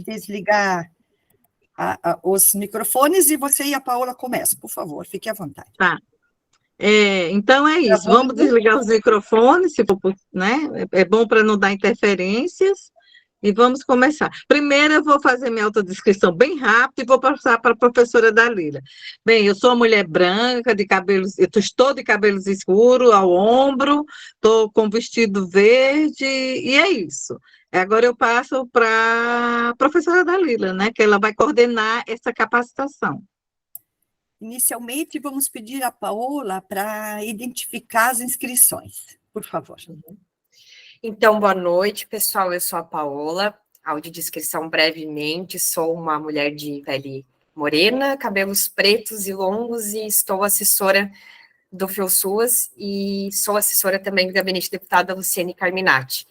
desligar os microfones e você e a Paola começam, por favor, fique à vontade. Tá. Então é isso, vamos desligar os microfones, se for, né? É bom para não dar interferências, e vamos começar. Primeiro eu vou fazer minha autodescrição bem rápido e vou passar para a professora Dalila. Bem, eu sou uma mulher branca, de cabelos, estou de cabelos escuros ao ombro, estou com vestido verde, e é isso. Agora eu passo para a professora Dalila, né? Que ela vai coordenar essa capacitação. Inicialmente, vamos pedir a Paola para identificar as inscrições, por favor. Então, boa noite, pessoal. Eu sou a Paola, audiodescrição brevemente. Sou uma mulher de pele morena, cabelos pretos e longos e estou assessora do FEUSUAS e sou assessora também do gabinete da deputada Luciane Carminati.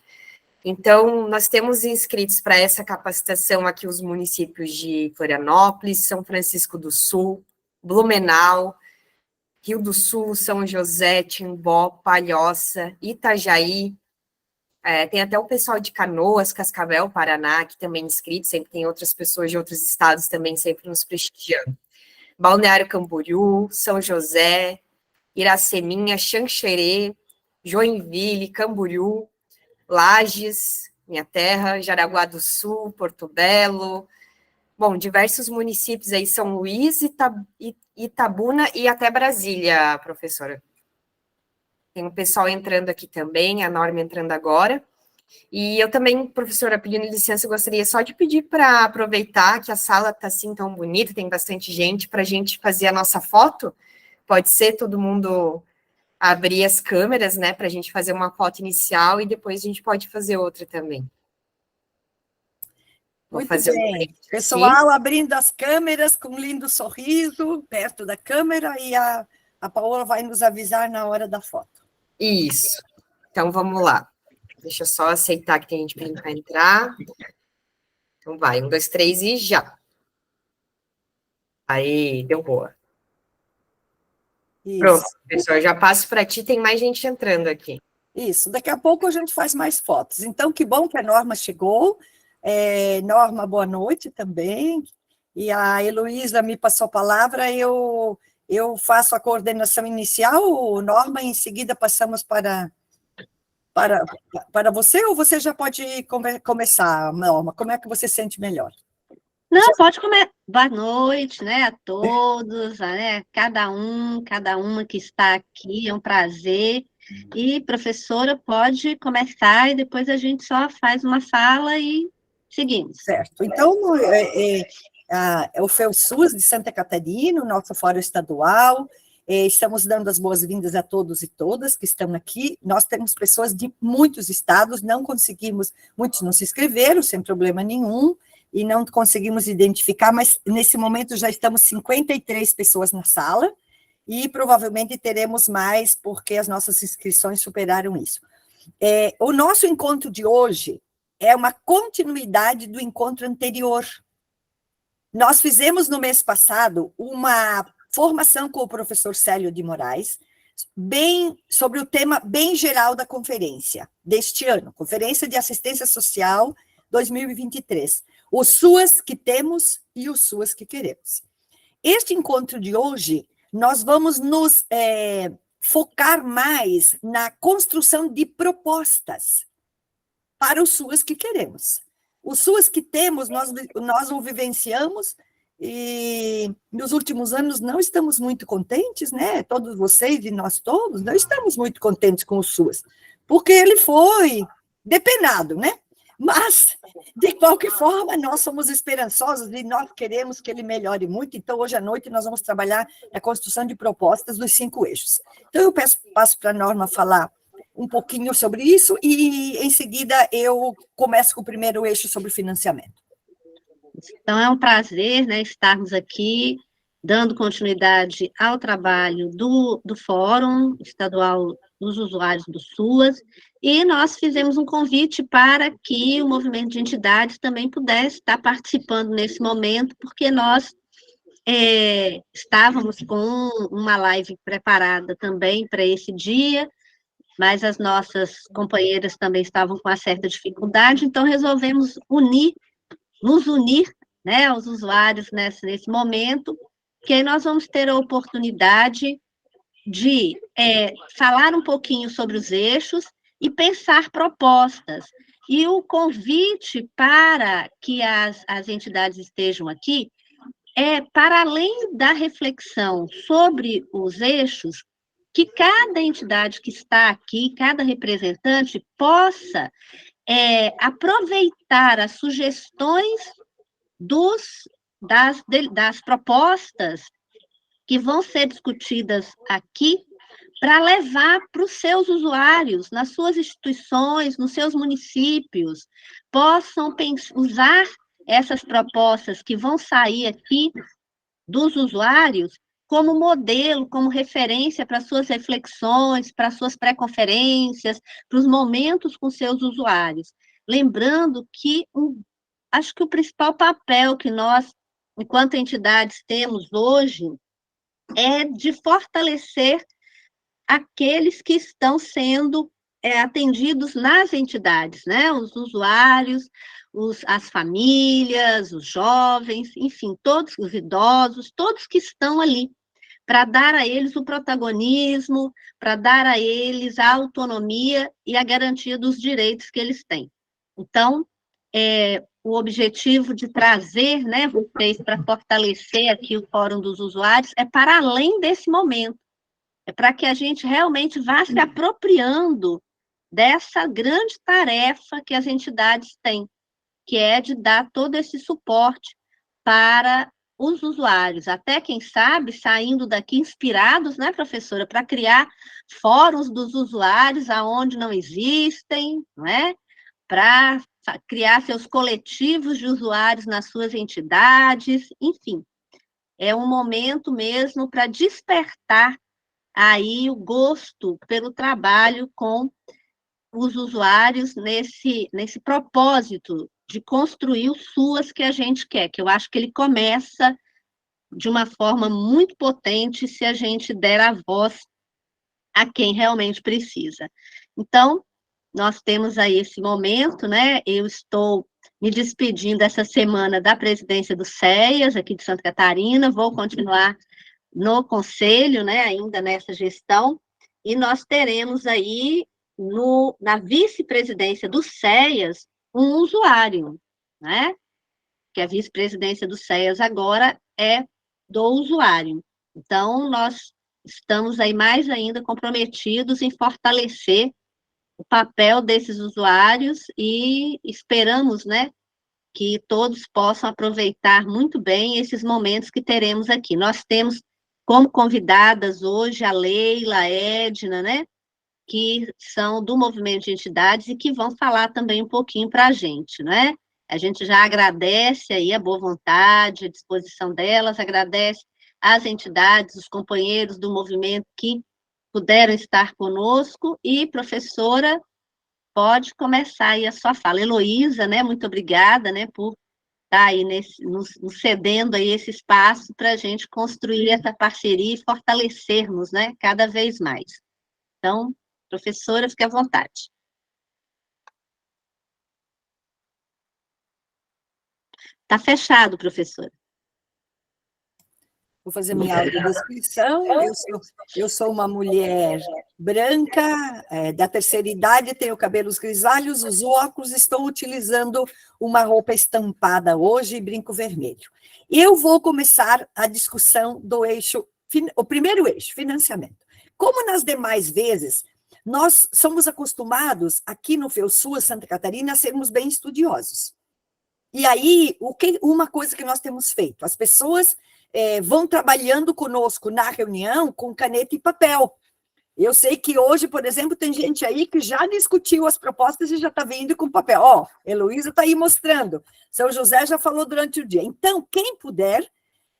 Então, nós temos inscritos para essa capacitação aqui os municípios de Florianópolis, São Francisco do Sul, Blumenau, Rio do Sul, São José, Timbó, Palhoça, Itajaí, tem até o pessoal de Canoas, Cascavel, Paraná, que também é inscrito, sempre tem outras pessoas de outros estados também sempre nos prestigiando. Balneário Camboriú, São José, Iraceminha, Xanxerê, Joinville, Camboriú, Lages, minha terra, Jaraguá do Sul, Porto Belo, bom, diversos municípios aí, São Luís, Itabuna e até Brasília, professora. Tem o pessoal entrando aqui também, a Norma entrando agora. E eu também, professora, pedindo licença, gostaria só de pedir para aproveitar que a sala está assim tão bonita, tem bastante gente, para a gente fazer a nossa foto. Pode ser todo mundo abrir as câmeras, né, para a gente fazer uma foto inicial e depois a gente pode fazer outra também. Vou muito fazer bem. Pessoal, abrindo as câmeras com um lindo sorriso perto da câmera e a Paola vai nos avisar na hora da foto. Isso. Então, vamos lá. Deixa eu só aceitar que tem gente pedindo para entrar. Então, vai. 1, 2, 3 e já. Aí, deu boa. Isso. Pronto, pessoal. Já passo para ti, tem mais gente entrando aqui. Isso. Daqui a pouco a gente faz mais fotos. Então, que bom que a Norma chegou. Norma, boa noite também. E a Heloísa me passou a palavra, eu faço a coordenação inicial, Norma, em seguida passamos para você, ou você já pode começar, Norma? Como é que você se sente melhor? Não, pode começar. Boa noite, né, a todos, né, cada uma que está aqui, é um prazer. E, professora, pode começar e depois a gente só faz uma fala e seguimos. Certo. Então, o FEUSUAS de Santa Catarina, o nosso fórum estadual, estamos dando as boas-vindas a todos e todas que estão aqui. Nós temos pessoas de muitos estados, não conseguimos, muitos não se inscreveram, sem problema nenhum, e não conseguimos identificar, mas nesse momento já estamos 53 pessoas na sala, e provavelmente teremos mais, porque as nossas inscrições superaram isso. O nosso encontro de hoje é uma continuidade do encontro anterior. Nós fizemos no mês passado uma formação com o professor Célio de Moraes, sobre o tema bem geral da conferência deste ano, Conferência de Assistência Social 2023. Os SUAS que temos e os SUAS que queremos. Este encontro de hoje, nós vamos nos focar mais na construção de propostas para os SUAS que queremos. Os SUAS que temos, nós o vivenciamos, e nos últimos anos não estamos muito contentes, né? Todos vocês e nós todos, não estamos muito contentes com o SUAS, porque ele foi depenado, né? Mas, de qualquer forma, nós somos esperançosos e nós queremos que ele melhore muito, então hoje à noite nós vamos trabalhar na construção de propostas dos 5 eixos. Então eu passo para a Norma falar um pouquinho sobre isso, e em seguida eu começo com o primeiro eixo sobre financiamento. Então, é um prazer, né, estarmos aqui, dando continuidade ao trabalho do Fórum Estadual dos Usuários do SUAS, e nós fizemos um convite para que o movimento de entidades também pudesse estar participando nesse momento, porque nós estávamos com uma live preparada também para esse dia, mas as nossas companheiras também estavam com uma certa dificuldade, então resolvemos unir nos unir, né, aos usuários nesse momento, que aí nós vamos ter a oportunidade de falar um pouquinho sobre os eixos e pensar propostas. E o convite para que as entidades estejam aqui é, para além da reflexão sobre os eixos, que cada entidade que está aqui, cada representante, possa aproveitar as sugestões das propostas que vão ser discutidas aqui para levar para os seus usuários, nas suas instituições, nos seus municípios, possam usar essas propostas que vão sair aqui dos usuários como modelo, como referência para suas reflexões, para suas pré-conferências, para os momentos com seus usuários. Lembrando que acho que o principal papel que nós, enquanto entidades, temos hoje é de fortalecer aqueles que estão sendo atendidos nas entidades, né? Os usuários, as famílias, os jovens, enfim, todos os idosos, todos que estão ali, para dar a eles o protagonismo, para dar a eles a autonomia e a garantia dos direitos que eles têm. Então, o objetivo de trazer, né, vocês para fortalecer aqui o Fórum dos Usuários é para além desse momento, é para que a gente realmente vá se apropriando dessa grande tarefa que as entidades têm, que é de dar todo esse suporte para os usuários, até, quem sabe, saindo daqui inspirados, né, professora, para criar fóruns dos usuários aonde não existem, não é? Para criar seus coletivos de usuários nas suas entidades, enfim. É um momento mesmo para despertar aí o gosto pelo trabalho com os usuários nesse propósito de construir o SUAS que a gente quer, que eu acho que ele começa de uma forma muito potente se a gente der a voz a quem realmente precisa. Então, nós temos aí esse momento, né? Eu estou me despedindo essa semana da presidência do SEAS, aqui de Santa Catarina, vou continuar no conselho, né, ainda nessa gestão, e nós teremos aí, na vice-presidência do SEAS, um usuário, né? Que a vice-presidência do SEAS agora é do usuário. Então, nós estamos aí mais ainda comprometidos em fortalecer o papel desses usuários e esperamos, né, que todos possam aproveitar muito bem esses momentos que teremos aqui. Nós temos como convidadas hoje a Leila, a Edna, né, que são do movimento de entidades e que vão falar também um pouquinho para a gente, né? A gente já agradece aí a boa vontade, a disposição delas, agradece às entidades, os companheiros do movimento que puderam estar conosco, e, professora, pode começar aí a sua fala. Heloísa, né, muito obrigada, né, por estar aí nos cedendo aí esse espaço para a gente construir essa parceria e fortalecermos, né, cada vez mais. Então, professora, fique à vontade. Está fechado, professora. Vou fazer minha audiodescrição. Eu sou uma mulher branca, da terceira idade, tenho cabelos grisalhos, os óculos, estou utilizando uma roupa estampada hoje e brinco vermelho. Eu vou começar a discussão do eixo, o primeiro eixo, financiamento. Como nas demais vezes, nós somos acostumados, aqui no FEUSUAS Santa Catarina, a sermos bem estudiosos. E aí, uma coisa que nós temos feito, as pessoas vão trabalhando conosco na reunião com caneta e papel. Eu sei que hoje, por exemplo, tem gente aí que já discutiu as propostas e já está vindo com papel. Ó, Heloísa está aí mostrando. São José já falou durante o dia. Então, quem puder,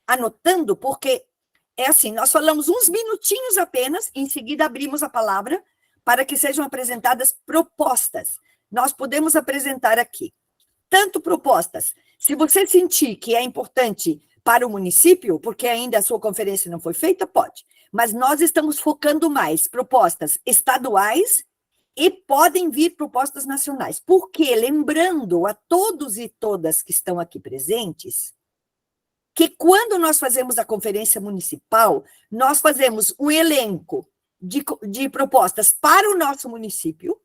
anotando, porque é assim, nós falamos uns minutinhos apenas, em seguida abrimos a palavra para que sejam apresentadas propostas. Nós podemos apresentar aqui tanto propostas, se você sentir que é importante para o município, porque ainda a sua conferência não foi feita, pode. Mas nós estamos focando mais propostas estaduais E podem vir propostas nacionais, porque, lembrando a todos e todas que estão aqui presentes, que quando nós fazemos a conferência municipal, nós fazemos um elenco de propostas para o nosso município,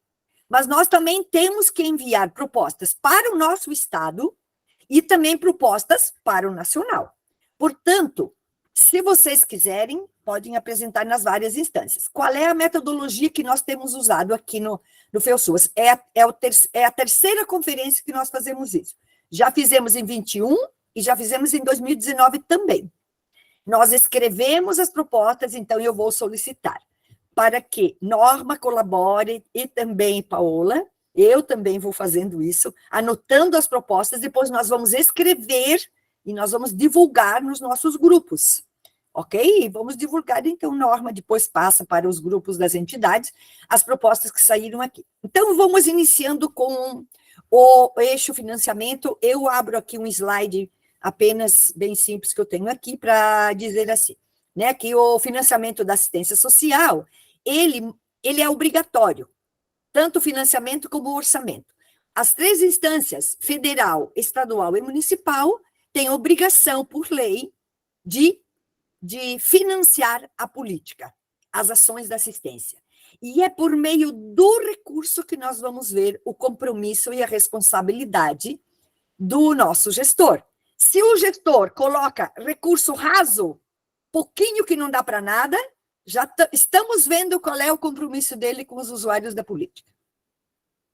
mas nós também temos que enviar propostas para o nosso estado e também propostas para o nacional. Portanto, se vocês quiserem, podem apresentar nas várias instâncias. Qual é a metodologia que nós temos usado aqui no FEUSUAS? É a terceira conferência que nós fazemos isso. Já fizemos em 21 e já fizemos em 2019 também. Nós escrevemos as propostas, então eu vou solicitar para que Norma colabore e também Paola, eu também vou fazendo isso, anotando as propostas, depois nós vamos escrever e nós vamos divulgar nos nossos grupos, ok? Vamos divulgar, então, Norma depois passa para os grupos das entidades as propostas que saíram aqui. Então, vamos iniciando com o eixo financiamento. Eu abro aqui um slide apenas bem simples que eu tenho aqui para dizer assim, né, que o financiamento da assistência social, ele é obrigatório, tanto o financiamento como o orçamento. As três instâncias, federal, estadual e municipal, têm obrigação, por lei, de financiar a política, as ações da assistência. E é por meio do recurso que nós vamos ver o compromisso e a responsabilidade do nosso gestor. Se o gestor coloca recurso raso, pouquinho que não dá para nada, já estamos vendo qual é o compromisso dele com os usuários da política.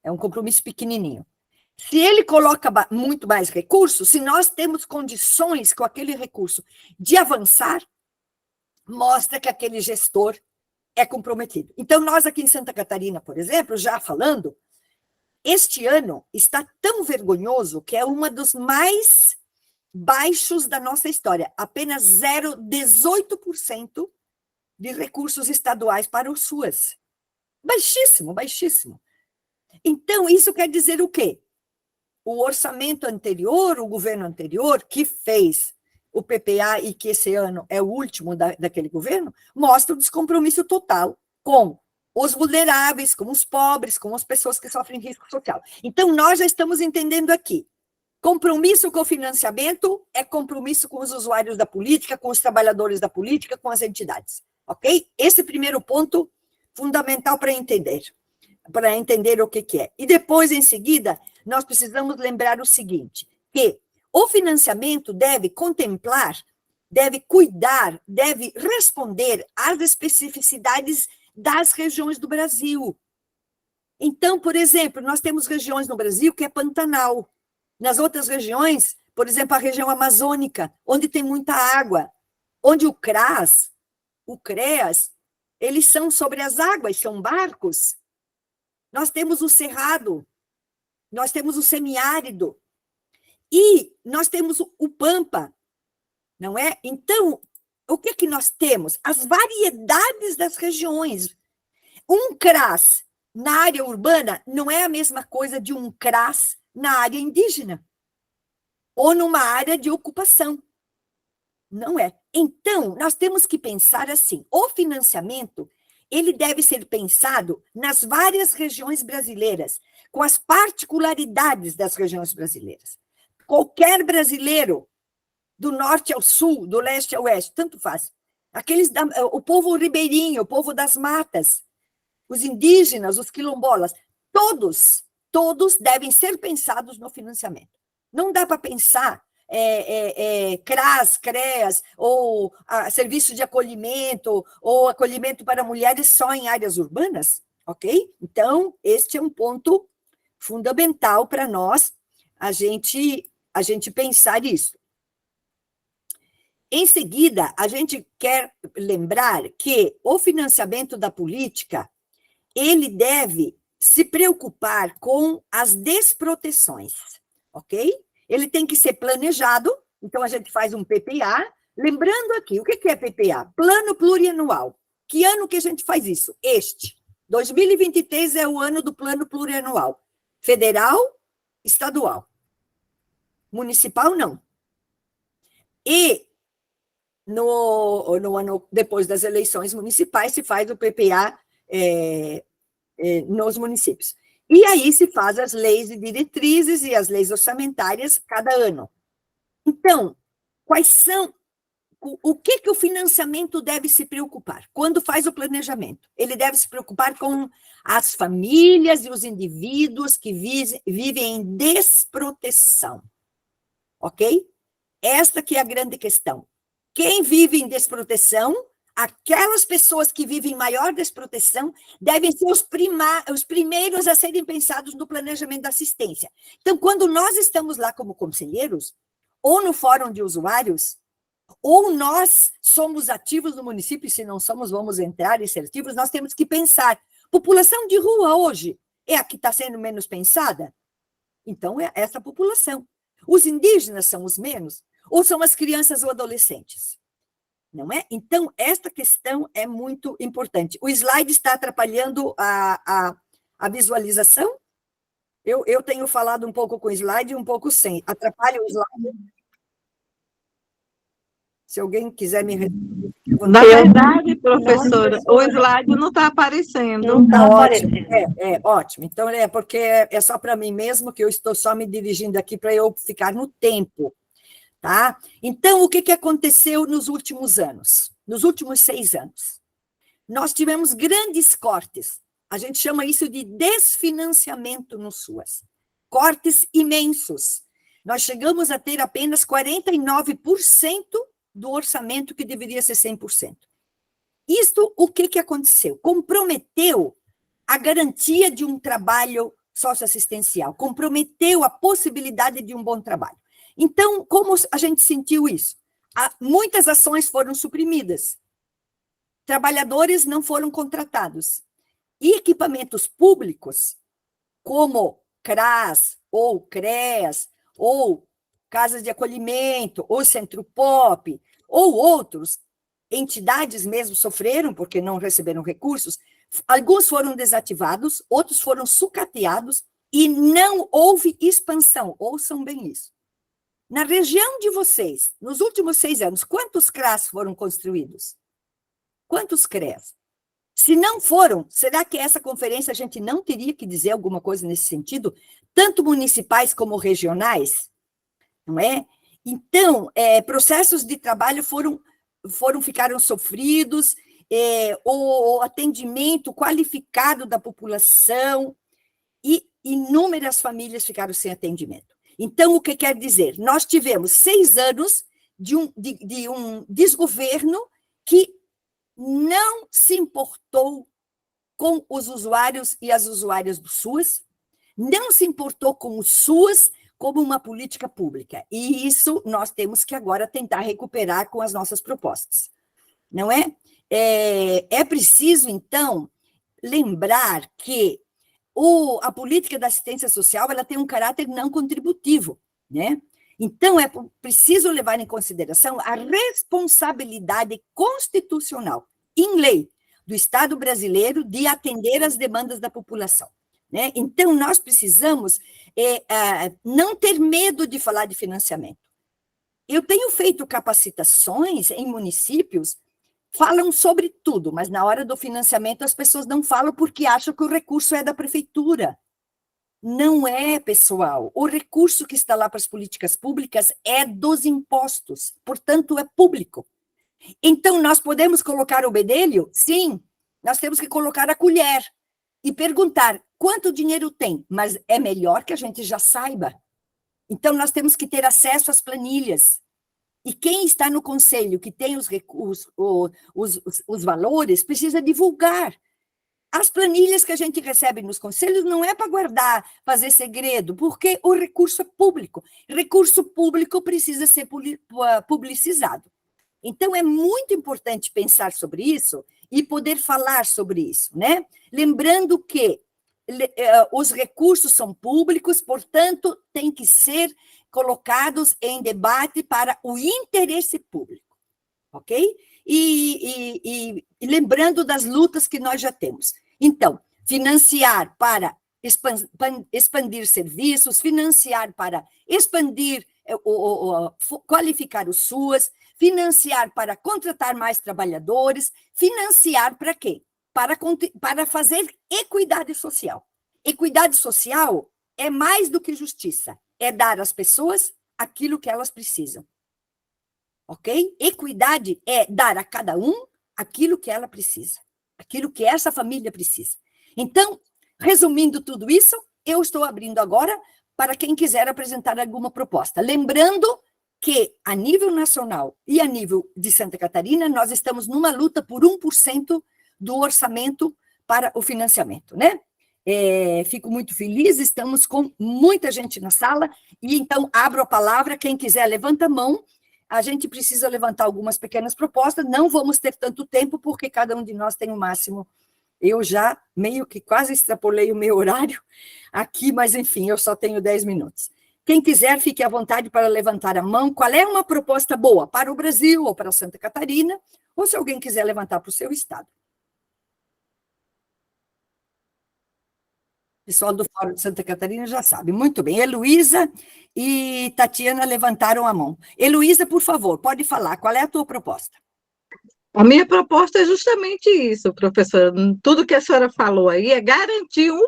É um compromisso pequenininho. Se ele coloca muito mais recursos, se nós temos condições com aquele recurso de avançar, mostra que aquele gestor é comprometido. Então, nós aqui em Santa Catarina, por exemplo, já falando, este ano está tão vergonhoso que é uma dos mais baixos da nossa história, apenas 0,18% de recursos estaduais para o SUAS. Baixíssimo, baixíssimo. Então, isso quer dizer o quê? O orçamento anterior, o governo anterior, que fez o PPA e que esse ano é o último daquele governo, mostra o descompromisso total com os vulneráveis, com os pobres, com as pessoas que sofrem risco social. Então, nós já estamos entendendo aqui. Compromisso com o financiamento é compromisso com os usuários da política, com os trabalhadores da política, com as entidades. Ok? Esse primeiro ponto fundamental para entender o que é. E depois, em seguida, nós precisamos lembrar o seguinte, que o financiamento deve contemplar, deve cuidar, deve responder às especificidades das regiões do Brasil. Então, por exemplo, nós temos regiões no Brasil que é Pantanal. Nas outras regiões, por exemplo, a região amazônica, onde tem muita água, onde o CRAS, o CREAS, eles são sobre as águas, são barcos. Nós temos o cerrado, nós temos o semiárido, e nós temos o pampa, não é? Então, o que nós temos? As variedades das regiões. Um CRAS na área urbana não é a mesma coisa de um CRAS na área indígena, ou numa área de ocupação. Não é. Então, nós temos que pensar assim, o financiamento, ele deve ser pensado nas várias regiões brasileiras, com as particularidades das regiões brasileiras. Qualquer brasileiro, do norte ao sul, do leste ao oeste, tanto faz. O povo ribeirinho, o povo das matas, os indígenas, os quilombolas, todos devem ser pensados no financiamento. Não dá para pensar CRAS, CREAS, ou serviço de acolhimento, ou acolhimento para mulheres só em áreas urbanas, ok? Então, este é um ponto fundamental para nós, a gente pensar isso. Em seguida, a gente quer lembrar que o financiamento da política, ele deve se preocupar com as desproteções, ok? Ele tem que ser planejado, então a gente faz um PPA, lembrando aqui, o que é PPA? Plano Plurianual. Que ano que a gente faz isso? 2023 é o ano do Plano Plurianual. Federal, estadual. Municipal, não. E no ano depois das eleições municipais se faz o PPA nos municípios. E aí se faz as leis e diretrizes e as leis orçamentárias cada ano. Então, quais são, o que o financiamento deve se preocupar? Quando faz o planejamento, ele deve se preocupar com as famílias e os indivíduos que vivem em desproteção, ok? Esta que é a grande questão. Quem vive em desproteção, aquelas pessoas que vivem em maior desproteção, devem ser os primeiros a serem pensados no planejamento da assistência. Então, quando nós estamos lá como conselheiros, ou no fórum de usuários, ou nós somos ativos no município, e se não somos, vamos entrar e ser ativos, nós temos que pensar, população de rua hoje é a que está sendo menos pensada? Então, é essa população. Os indígenas são os menos, ou são as crianças ou adolescentes? Não é? Então, esta questão é muito importante. O slide está atrapalhando a visualização? Eu tenho falado um pouco com o slide e um pouco sem. Atrapalha o slide? Se alguém quiser me responder. Na verdade, professora, o slide não está aparecendo. Não está ótimo. aparecendo. Ótimo. Então, porque é só para mim mesmo, que eu estou só me dirigindo aqui para eu ficar no tempo. Tá? Então, o que aconteceu nos últimos anos? Nos últimos 6 anos? Nós tivemos grandes cortes. A gente chama isso de desfinanciamento no SUAS. Cortes imensos. Nós chegamos a ter apenas 49% do orçamento que deveria ser 100%. Isto, o que aconteceu? Comprometeu a garantia de um trabalho socioassistencial, comprometeu a possibilidade de um bom trabalho. Então, como a gente sentiu isso? Muitas ações foram suprimidas, trabalhadores não foram contratados, e equipamentos públicos, como CRAS, ou CREAS, ou casas de acolhimento, ou Centro Pop, ou outros, entidades mesmo sofreram, porque não receberam recursos, alguns foram desativados, outros foram sucateados, e não houve expansão, ouçam bem isso. Na região de vocês, nos últimos 6 anos, quantos CRAS foram construídos? Quantos CREAS? Se não foram, será que essa conferência a gente não teria que dizer alguma coisa nesse sentido? Tanto municipais como regionais? Não é? Então, processos de trabalho ficaram sofridos, o atendimento qualificado da população, e inúmeras famílias ficaram sem atendimento. Então, o que quer dizer? Nós tivemos 6 anos de um desgoverno que não se importou com os usuários e as usuárias do SUAS, não se importou com o SUAS como uma política pública. E isso nós temos que agora tentar recuperar com as nossas propostas. Não é? É preciso, então, lembrar que a política da assistência social ela tem um caráter não contributivo, né? Então, é preciso levar em consideração a responsabilidade constitucional, em lei, do Estado brasileiro de atender às demandas da população, né? Então, nós precisamos não ter medo de falar de financiamento. Eu tenho feito capacitações em municípios, falam sobre tudo, mas na hora do financiamento as pessoas não falam porque acham que o recurso é da prefeitura. Não é, pessoal. O recurso que está lá para as políticas públicas é dos impostos, portanto, é público. Então, nós podemos colocar o bedelho? Sim, nós temos que colocar a colher e perguntar quanto dinheiro tem, mas é melhor que a gente já saiba. Então, nós temos que ter acesso às planilhas. E quem está no conselho, que tem os valores, precisa divulgar. As planilhas que a gente recebe nos conselhos não é para guardar, fazer segredo, porque o recurso é público. Recurso público precisa ser publicizado. Então, é muito importante pensar sobre isso e poder falar sobre isso, né? Lembrando que os recursos são públicos, portanto, têm que ser colocados em debate para o interesse público, ok? E lembrando das lutas que nós já temos. Então, financiar para expandir serviços, financiar para expandir, qualificar os SUAS, financiar para contratar mais trabalhadores, financiar para quê? para fazer equidade social. Equidade social é mais do que justiça, é dar às pessoas aquilo que elas precisam. Ok? Equidade é dar a cada um aquilo que ela precisa, aquilo que essa família precisa. Então, resumindo tudo isso, eu estou abrindo agora para quem quiser apresentar alguma proposta. Lembrando que, a nível nacional e a nível de Santa Catarina, nós estamos numa luta por 1% do orçamento para o financiamento, né? Fico muito feliz, estamos com muita gente na sala, e então abro a palavra, quem quiser levanta a mão. A gente precisa levantar algumas pequenas propostas, não vamos ter tanto tempo, porque cada um de nós tem o máximo. Eu já meio que quase extrapolei o meu horário aqui, mas enfim, eu só tenho 10 minutos. Quem quiser, fique à vontade para levantar a mão. Qual é uma proposta boa para o Brasil ou para Santa Catarina, ou se alguém quiser levantar para o seu estado. O pessoal do Fórum de Santa Catarina já sabe. Muito bem. Heloísa e Tatiana levantaram a mão. Heloísa, por favor, pode falar. Qual é a tua proposta? A minha proposta é justamente isso, professora. Tudo que a senhora falou aí é garantir 1%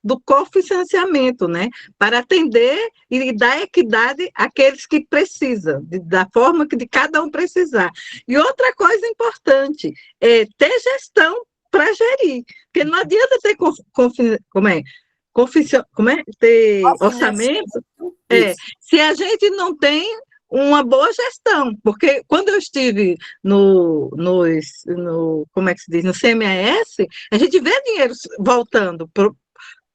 do cofinanciamento, né? Para atender e dar equidade àqueles que precisam, da forma que de cada um precisar. E outra coisa importante é ter gestão para gerir, porque não adianta ter ter orçamento, se a gente não tem uma boa gestão, porque quando eu estive como é que se diz, no CMS, a gente vê dinheiro voltando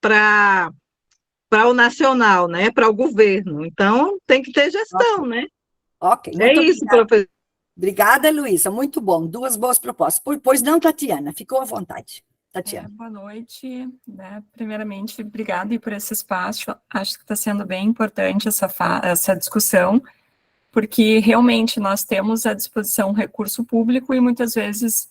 para o nacional, né, para o governo, então tem que ter gestão, né? Ok, muito isso, professor. Obrigada, Luísa, muito bom, 2 boas propostas. Pois não, Tatiana, ficou à vontade. Tatiana. Boa noite, né? Primeiramente, obrigada por esse espaço, acho que está sendo bem importante essa discussão, porque realmente nós temos à disposição recurso público e muitas vezes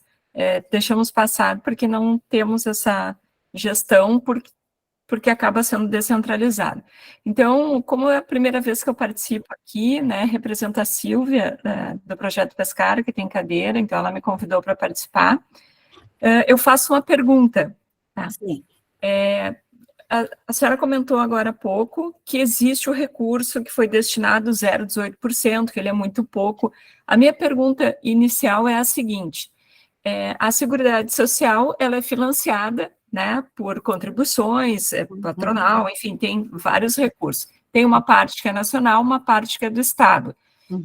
deixamos passar porque não temos essa gestão, porque acaba sendo descentralizado. Então, como é a primeira vez que eu participo aqui, né, represento a Silvia, do Projeto Pescar, que tem cadeira, então ela me convidou para participar. Eu faço uma pergunta. Tá? Sim. A senhora comentou agora há pouco que existe o recurso que foi destinado 0,18%, que ele é muito pouco. A minha pergunta inicial é a seguinte: a Seguridade Social ela é financiada, né, por contribuições, patronal, enfim, tem vários recursos. Tem uma parte que é nacional, uma parte que é do Estado.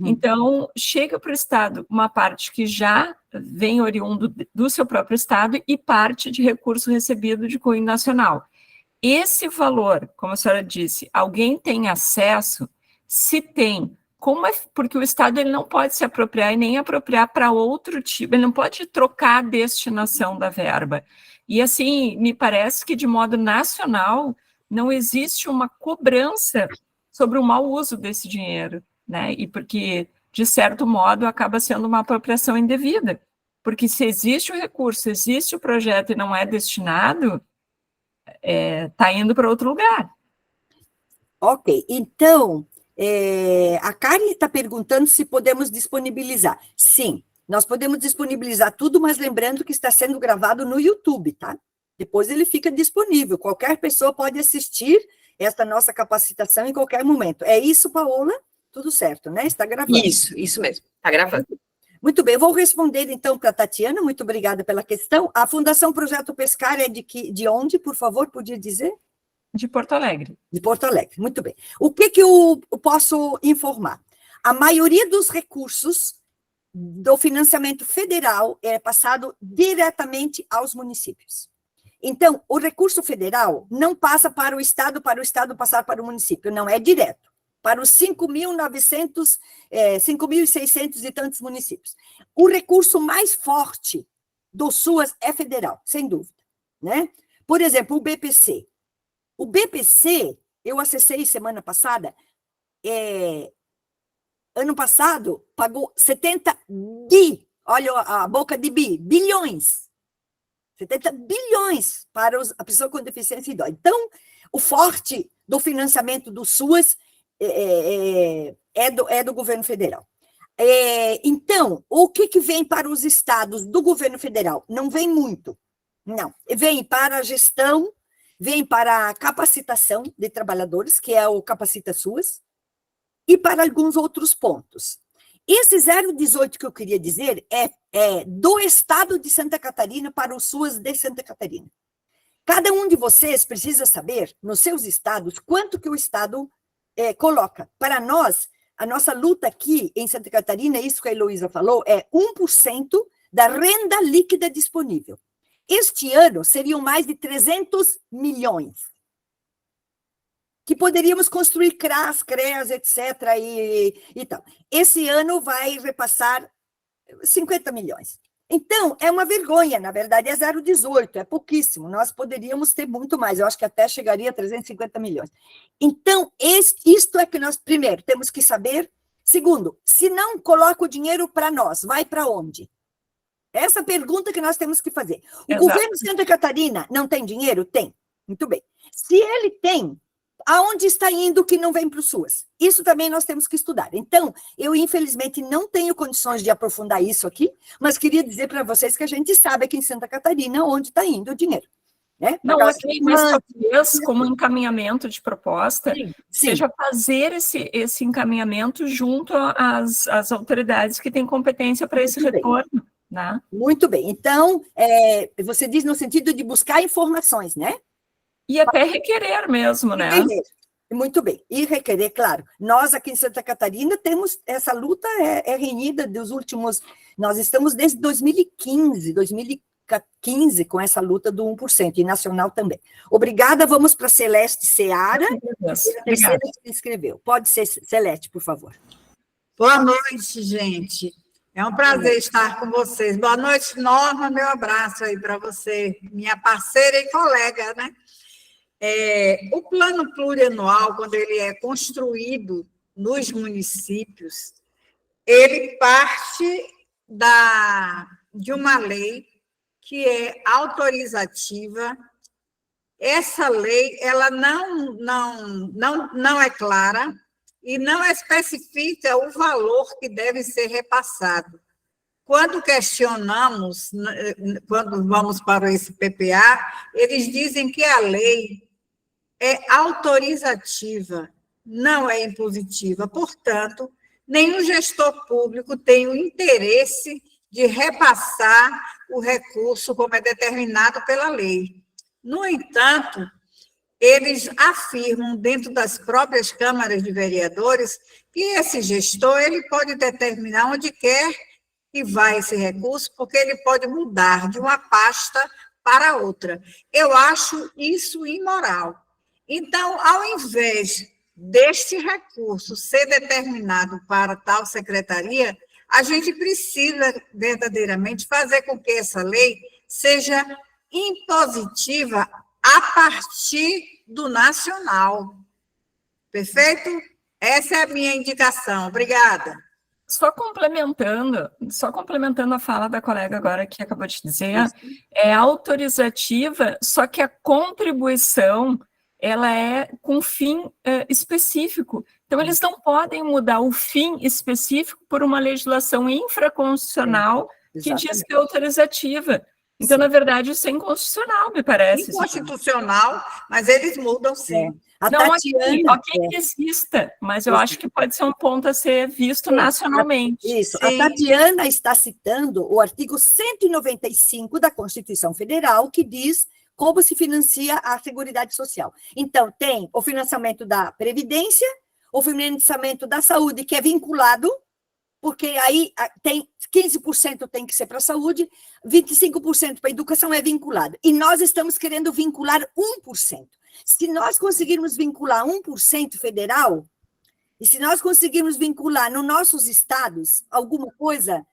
Então, chega para o Estado uma parte que já vem oriundo do seu próprio Estado e parte de recurso recebido de cunho nacional. Esse valor, como a senhora disse, alguém tem acesso? Se tem, como é? Porque o Estado ele não pode se apropriar e nem apropriar para outro tipo, ele não pode trocar a destinação da verba. E assim, me parece que de modo nacional não existe uma cobrança sobre o mau uso desse dinheiro, né? E porque, de certo modo, acaba sendo uma apropriação indevida. Porque se existe o recurso, existe o projeto e não é destinado, está indo para outro lugar. Ok, então, a Karen está perguntando se podemos disponibilizar. Sim, nós podemos disponibilizar tudo, mas lembrando que está sendo gravado no YouTube, tá? Depois ele fica disponível, qualquer pessoa pode assistir esta nossa capacitação em qualquer momento. É isso, Paola? Tudo certo, né? Está gravando. Isso mesmo, está gravando. Muito bem, eu vou responder então para a Tatiana, muito obrigada pela questão. A Fundação Projeto Pescar é de onde, por favor, podia dizer? De Porto Alegre. De Porto Alegre, muito bem. O que eu posso informar? A maioria dos recursos do financiamento federal é passado diretamente aos municípios. Então, o recurso federal não passa para o Estado passar para o município, não é direto. Para os 5.600 e tantos municípios. O recurso mais forte do SUAS é federal, sem dúvida, né? Por exemplo, o BPC. O BPC, eu acessei semana passada, ano passado, pagou 70 olha a boca de bilhões. 70 bilhões para a pessoa com deficiência idosa. Então, o forte do financiamento do SUAS é do governo federal. Então, o que vem para os estados do governo federal? Não vem muito, não. Vem para a gestão, vem para a capacitação de trabalhadores, que é o Capacita SUAS, e para alguns outros pontos. Esse 0,18 que eu queria dizer é do estado de Santa Catarina para o SUAS de Santa Catarina. Cada um de vocês precisa saber, nos seus estados, quanto que o estado coloca. Para nós, a nossa luta aqui em Santa Catarina, isso que a Heloísa falou, é 1% da renda líquida disponível. Este ano, seriam mais de 300 milhões. Que poderíamos construir CRAS, CREAS, etc. e tal. Esse ano vai repassar 50 milhões. Então, é uma vergonha, na verdade, é 0,18, é pouquíssimo. Nós poderíamos ter muito mais, eu acho que até chegaria a 350 milhões. Então, isto é que nós, primeiro, temos que saber. Segundo, se não coloca o dinheiro para nós, vai para onde? Essa pergunta que nós temos que fazer. O governo de Santa Catarina não tem dinheiro? Tem. Muito bem. Se ele tem, aonde está indo que não vem para o SUAS? Isso também nós temos que estudar. Então, eu, infelizmente, não tenho condições de aprofundar isso aqui, mas queria dizer para vocês que a gente sabe aqui em Santa Catarina onde está indo o dinheiro. Né? Não, aqui, mas talvez, como encaminhamento de proposta, seja fazer esse encaminhamento junto às autoridades que têm competência para esse retorno. Né? Muito bem. Então, você diz no sentido de buscar informações, né? E até requerer mesmo, né? Requerer. Muito bem. E requerer, claro. Nós aqui em Santa Catarina temos essa luta renhida dos últimos... Nós estamos desde 2015 com essa luta do 1%, e nacional também. Obrigada, vamos para Celeste Seara, a terceira que se inscreveu. Pode ser, Celeste, por favor. Boa noite, gente. É um prazer estar com vocês. Boa noite, Norma, meu abraço aí para você, minha parceira e colega, né? O plano plurianual, quando ele é construído nos municípios, ele parte de uma lei que é autorizativa. Essa lei ela não é clara e não especifica o valor que deve ser repassado. Quando questionamos, quando vamos para esse PPA, eles dizem que a lei é autorizativa, não é impositiva. Portanto, nenhum gestor público tem o interesse de repassar o recurso como é determinado pela lei. No entanto, eles afirmam, dentro das próprias câmaras de vereadores, que esse gestor ele pode determinar onde quer que vai esse recurso, porque ele pode mudar de uma pasta para outra. Eu acho isso imoral. Então, ao invés deste recurso ser determinado para tal secretaria, a gente precisa verdadeiramente fazer com que essa lei seja impositiva a partir do nacional. Perfeito? Essa é a minha indicação. Obrigada. Só complementando a fala da colega agora que acabou de dizer, é autorizativa, só que a contribuição ela é com fim específico. Então, eles não podem mudar o fim específico por uma legislação infraconstitucional que diz que é autorizativa. Então, na verdade, isso é inconstitucional, me parece. Inconstitucional, mas eles mudam, sim. Não, Tatiana, que exista, mas eu acho que pode ser um ponto a ser visto nacionalmente. Isso. Sim. A Tatiana está citando o artigo 195 da Constituição Federal, que diz como se financia a Seguridade Social. Então, tem o financiamento da Previdência, o financiamento da saúde, que é vinculado, porque aí tem 15% tem que ser para a saúde, 25% para a educação é vinculado. E nós estamos querendo vincular 1%. Se nós conseguirmos vincular 1% federal, e se nós conseguirmos vincular nos nossos estados alguma coisa,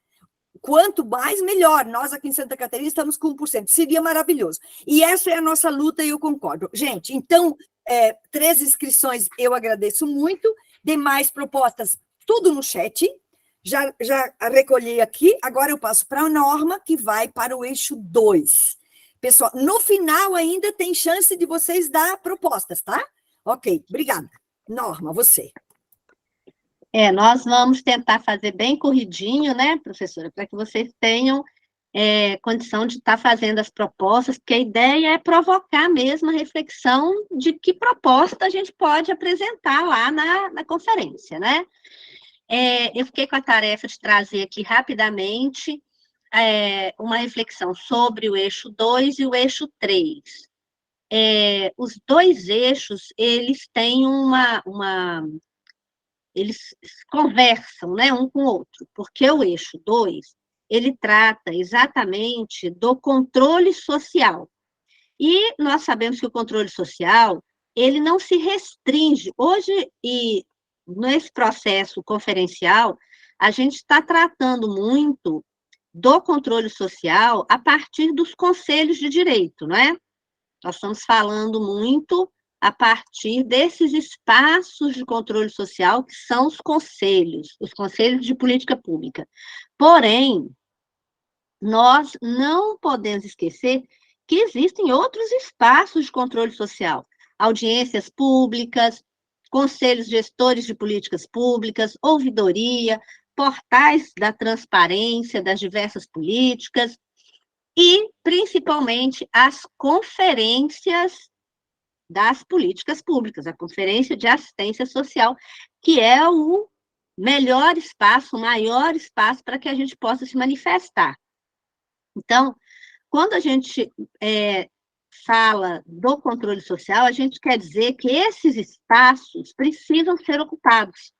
quanto mais, melhor. Nós aqui em Santa Catarina estamos com 1%. Seria maravilhoso. E essa é a nossa luta e eu concordo. Gente, então, 3 inscrições eu agradeço muito. Demais propostas, tudo no chat. Já recolhi aqui, agora eu passo para a Norma, que vai para o eixo 2. Pessoal, no final ainda tem chance de vocês dar propostas, tá? Ok, obrigada. Norma, você. Nós vamos tentar fazer bem corridinho, né, professora, para que vocês tenham condição de estar fazendo as propostas, porque a ideia é provocar mesmo a reflexão de que proposta a gente pode apresentar lá na conferência, né? Eu fiquei com a tarefa de trazer aqui rapidamente uma reflexão sobre o eixo 2 e o eixo 3. Os dois eixos, eles têm eles conversam, né, um com o outro, porque o eixo 2, ele trata exatamente do controle social. E nós sabemos que o controle social, ele não se restringe. Hoje, e nesse processo conferencial, a gente está tratando muito do controle social a partir dos conselhos de direito, não é? Nós estamos falando muito a partir desses espaços de controle social que são os conselhos de política pública. Porém, nós não podemos esquecer que existem outros espaços de controle social, audiências públicas, conselhos gestores de políticas públicas, ouvidoria, portais da transparência das diversas políticas e, principalmente, as conferências das políticas públicas, a Conferência de Assistência Social, que é o melhor espaço, o maior espaço para que a gente possa se manifestar. Então, quando a gente fala do controle social, a gente quer dizer que esses espaços precisam ser ocupados.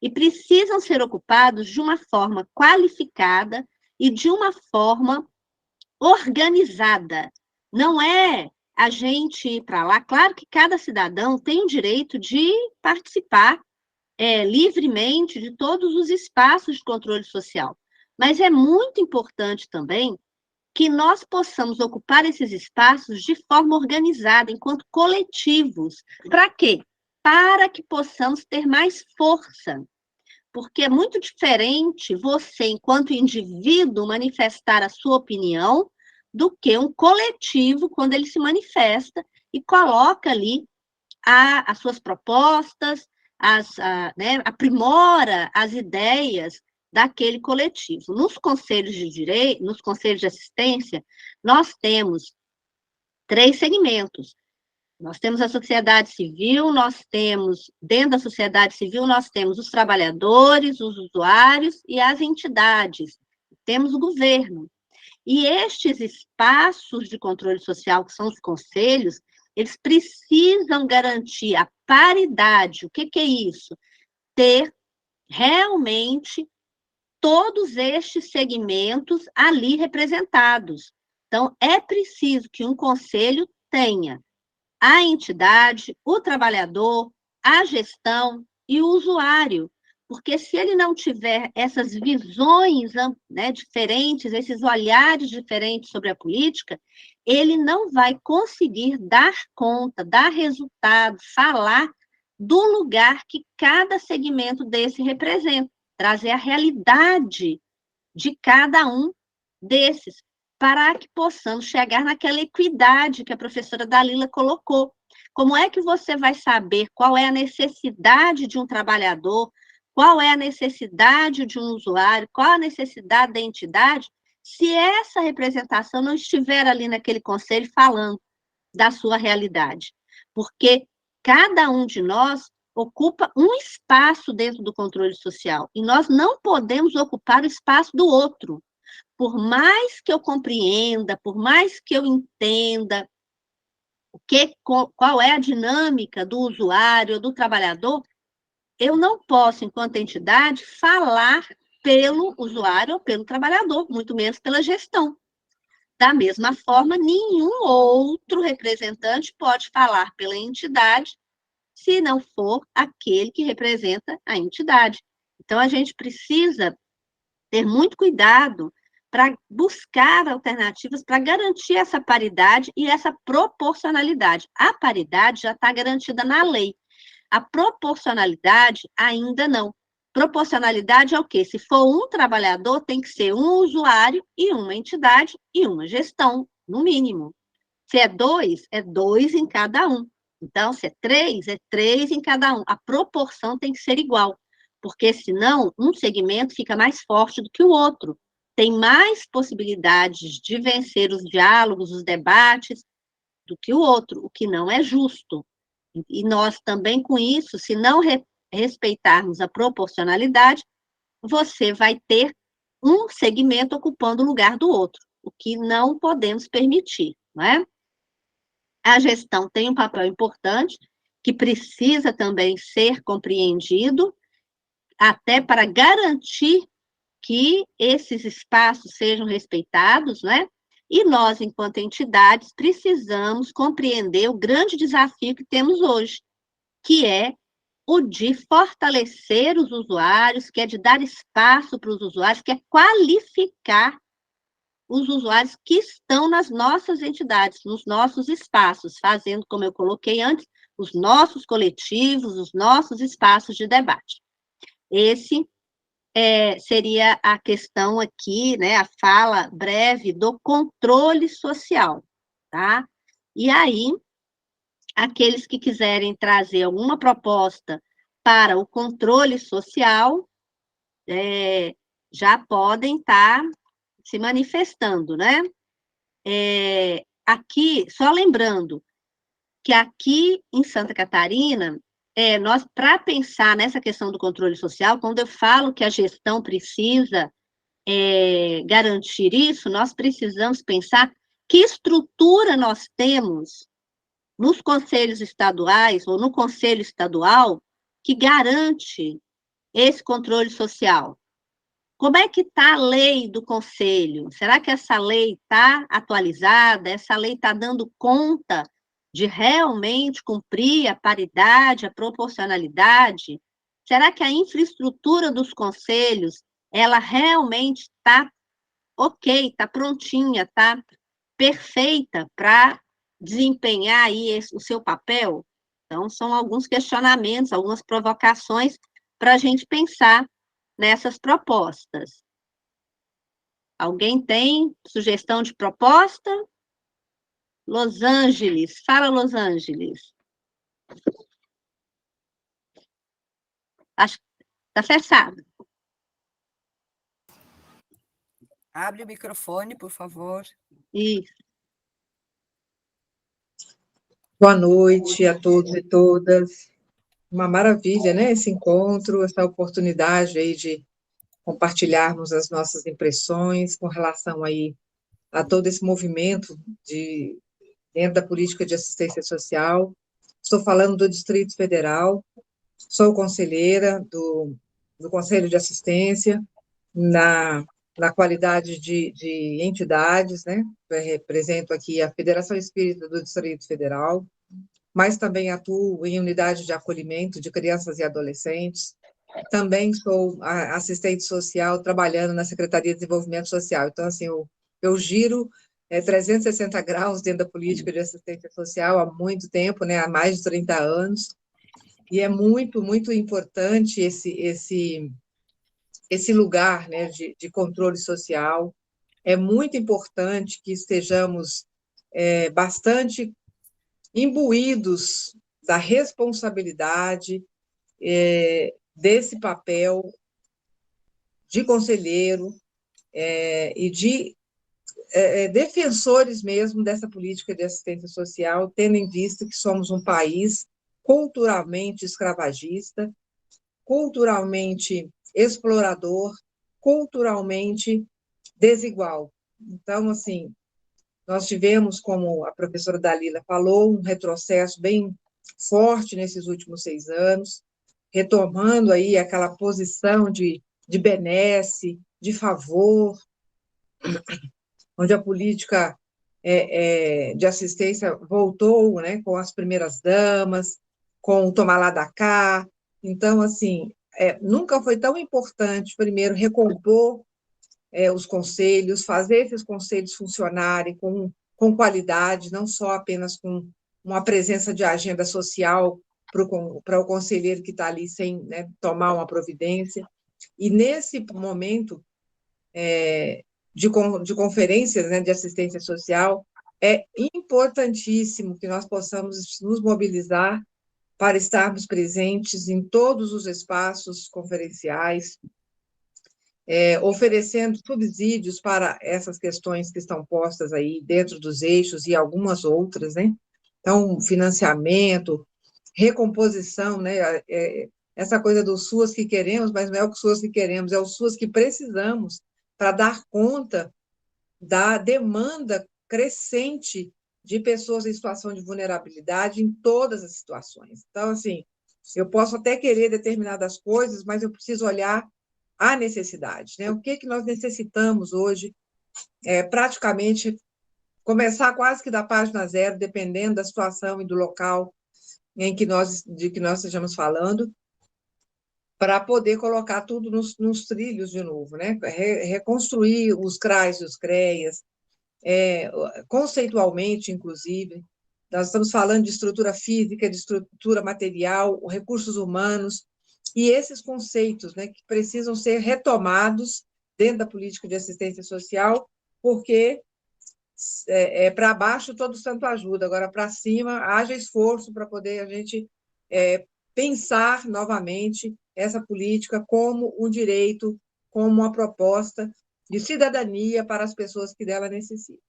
E precisam ser ocupados de uma forma qualificada e de uma forma organizada. Não é a gente ir para lá. Claro que cada cidadão tem o direito de participar livremente de todos os espaços de controle social. Mas é muito importante também que nós possamos ocupar esses espaços de forma organizada, enquanto coletivos. Para quê? Para que possamos ter mais força. Porque é muito diferente você, enquanto indivíduo, manifestar a sua opinião do que um coletivo, quando ele se manifesta e coloca ali as suas propostas, aprimora as ideias daquele coletivo. Nos conselhos de direito, nos conselhos de assistência, nós temos 3 segmentos. Nós temos a sociedade civil, dentro da sociedade civil, nós temos os trabalhadores, os usuários e as entidades. Temos o governo. E estes espaços de controle social, que são os conselhos, eles precisam garantir a paridade. O que é isso? Ter realmente todos estes segmentos ali representados. Então, é preciso que um conselho tenha a entidade, o trabalhador, a gestão e o usuário, porque se ele não tiver essas visões, né, diferentes, esses olhares diferentes sobre a política, ele não vai conseguir dar conta, dar resultado, falar do lugar que cada segmento desse representa, trazer a realidade de cada um desses, para que possamos chegar naquela equidade que a professora Dalila colocou. Como é que você vai saber qual é a necessidade de um trabalhador, qual é a necessidade de um usuário, qual a necessidade da entidade, se essa representação não estiver ali naquele conselho falando da sua realidade? Porque cada um de nós ocupa um espaço dentro do controle social, e nós não podemos ocupar o espaço do outro. Por mais que eu compreenda, por mais que eu entenda qual é a dinâmica do usuário, do trabalhador, eu não posso, enquanto entidade, falar pelo usuário ou pelo trabalhador, muito menos pela gestão. Da mesma forma, nenhum outro representante pode falar pela entidade se não for aquele que representa a entidade. Então, a gente precisa ter muito cuidado para buscar alternativas para garantir essa paridade e essa proporcionalidade. A paridade já está garantida na lei. A proporcionalidade ainda não. Proporcionalidade é o quê? Se for um trabalhador, tem que ser um usuário e uma entidade e uma gestão, no mínimo. Se é 2, é 2 em cada um. Então, se é 3, é 3 em cada um. A proporção tem que ser igual. porque senão um segmento fica mais forte do que o outro, tem mais possibilidades de vencer os diálogos, os debates, do que o outro, o que não é justo. E nós também, com isso, se não respeitarmos a proporcionalidade, você vai ter um segmento ocupando o lugar do outro, o que não podemos permitir, não é? A gestão tem um papel importante, que precisa também ser compreendido, até para garantir que esses espaços sejam respeitados, né? E nós, enquanto entidades, precisamos compreender o grande desafio que temos hoje, que é o de fortalecer os usuários, que é de dar espaço para os usuários, que é qualificar os usuários que estão nas nossas entidades, nos nossos espaços, fazendo, como eu coloquei antes, os nossos coletivos, os nossos espaços de debate. Esse seria a questão aqui, né, a fala breve do controle social, tá? E aí, aqueles que quiserem trazer alguma proposta para o controle social, já podem estar se manifestando, né? Aqui, só lembrando que aqui em Santa Catarina, nós, para pensar nessa questão do controle social, quando eu falo que a gestão precisa garantir isso, nós precisamos pensar que estrutura nós temos nos conselhos estaduais ou no conselho estadual que garante esse controle social. Como é que está a lei do conselho? Será que essa lei está atualizada? Essa lei está dando conta de realmente cumprir a paridade, a proporcionalidade? Será que a infraestrutura dos conselhos, ela realmente está ok, está prontinha, está perfeita para desempenhar aí o seu papel? Então, são alguns questionamentos, algumas provocações para a gente pensar nessas propostas. Alguém tem sugestão de proposta? Los Angeles, fala, Los Angeles. Acho que está fechado. Abre o microfone, por favor. Isso. Boa noite a todos e todas. Uma maravilha, né, esse encontro, essa oportunidade aí de compartilharmos as nossas impressões com relação aí a todo esse movimento dentro da política de assistência social. Estou falando do Distrito Federal, sou conselheira do Conselho de Assistência, na qualidade de entidades, né? Eu represento aqui a Federação Espírita do Distrito Federal, mas também atuo em unidade de acolhimento de crianças e adolescentes. Também sou assistente social, trabalhando na Secretaria de Desenvolvimento Social. Então, assim, eu giro 360 graus dentro da política de assistência social há muito tempo, né? Há mais de 30 anos. E é muito, muito importante esse lugar, né, de controle social. É muito importante que estejamos bastante imbuídos da responsabilidade desse papel de conselheiro e de defensores mesmo dessa política de assistência social, tendo em vista que somos um país culturalmente escravagista, culturalmente explorador, culturalmente desigual. Então, assim, nós tivemos, como a professora Dalila falou, um retrocesso bem forte nesses últimos 6 anos, retomando aí aquela posição de benesse, de favor, onde a política de assistência voltou, né, com as primeiras damas, com o tomar lá da cá. Então, assim, nunca foi tão importante, primeiro, recompor os conselhos, fazer esses conselhos funcionarem com qualidade, não só apenas com uma presença de agenda social para o conselheiro que está ali sem, né, tomar uma providência. E nesse momento de conferências, né, de assistência social, é importantíssimo que nós possamos nos mobilizar para estarmos presentes em todos os espaços conferenciais, oferecendo subsídios para essas questões que estão postas aí dentro dos eixos e algumas outras, né? Então, financiamento, recomposição, né? Essa coisa do SUAS que queremos, mas não é o SUAS que queremos, é o SUAS que precisamos para dar conta da demanda crescente de pessoas em situação de vulnerabilidade em todas as situações. Então, assim, eu posso até querer determinadas coisas, mas eu preciso olhar a necessidade, né? O que nós necessitamos hoje, praticamente, começar quase que da página zero, dependendo da situação e do local de que nós estejamos falando, para poder colocar tudo nos trilhos de novo, né? Reconstruir os CRAs e os CREAs, conceitualmente, inclusive. Nós estamos falando de estrutura física, de estrutura material, recursos humanos, e esses conceitos, né, que precisam ser retomados dentro da política de assistência social, porque para baixo todo santo ajuda, agora para cima haja esforço para poder a gente pensar novamente essa política como um direito, como uma proposta de cidadania para as pessoas que dela necessitam.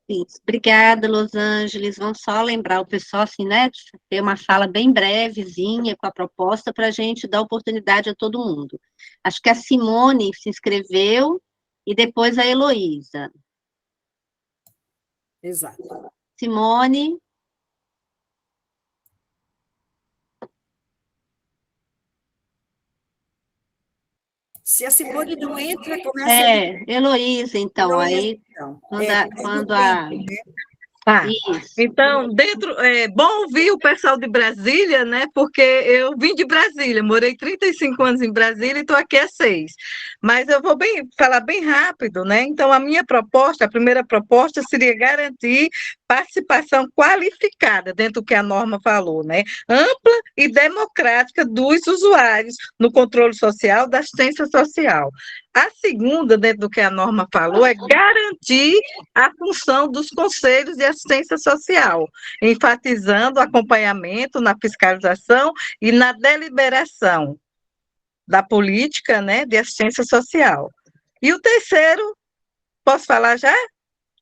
Isso. Obrigada, Los Angeles. Vamos só lembrar o pessoal, assim, né, de ter uma fala bem brevezinha com a proposta para a gente dar oportunidade a todo mundo. Acho que a Simone se inscreveu e depois a Heloísa. Exato. Simone. Se a Simone não entra, começa a... Heloísa, então. Heloísa, Aí, então. quando a... Tá. Isso. Então, é bom ouvir o pessoal de Brasília, né? Porque eu vim de Brasília, morei 35 anos em Brasília e estou aqui há 6. Mas eu vou falar bem rápido, né? Então, a primeira proposta seria garantir participação qualificada dentro do que a norma falou, né? Ampla e democrática dos usuários no controle social, da assistência social. A segunda, dentro do que a norma falou, é garantir a função dos conselhos de assistência social, enfatizando o acompanhamento na fiscalização e na deliberação da política, né, de assistência social. E o terceiro, posso falar já?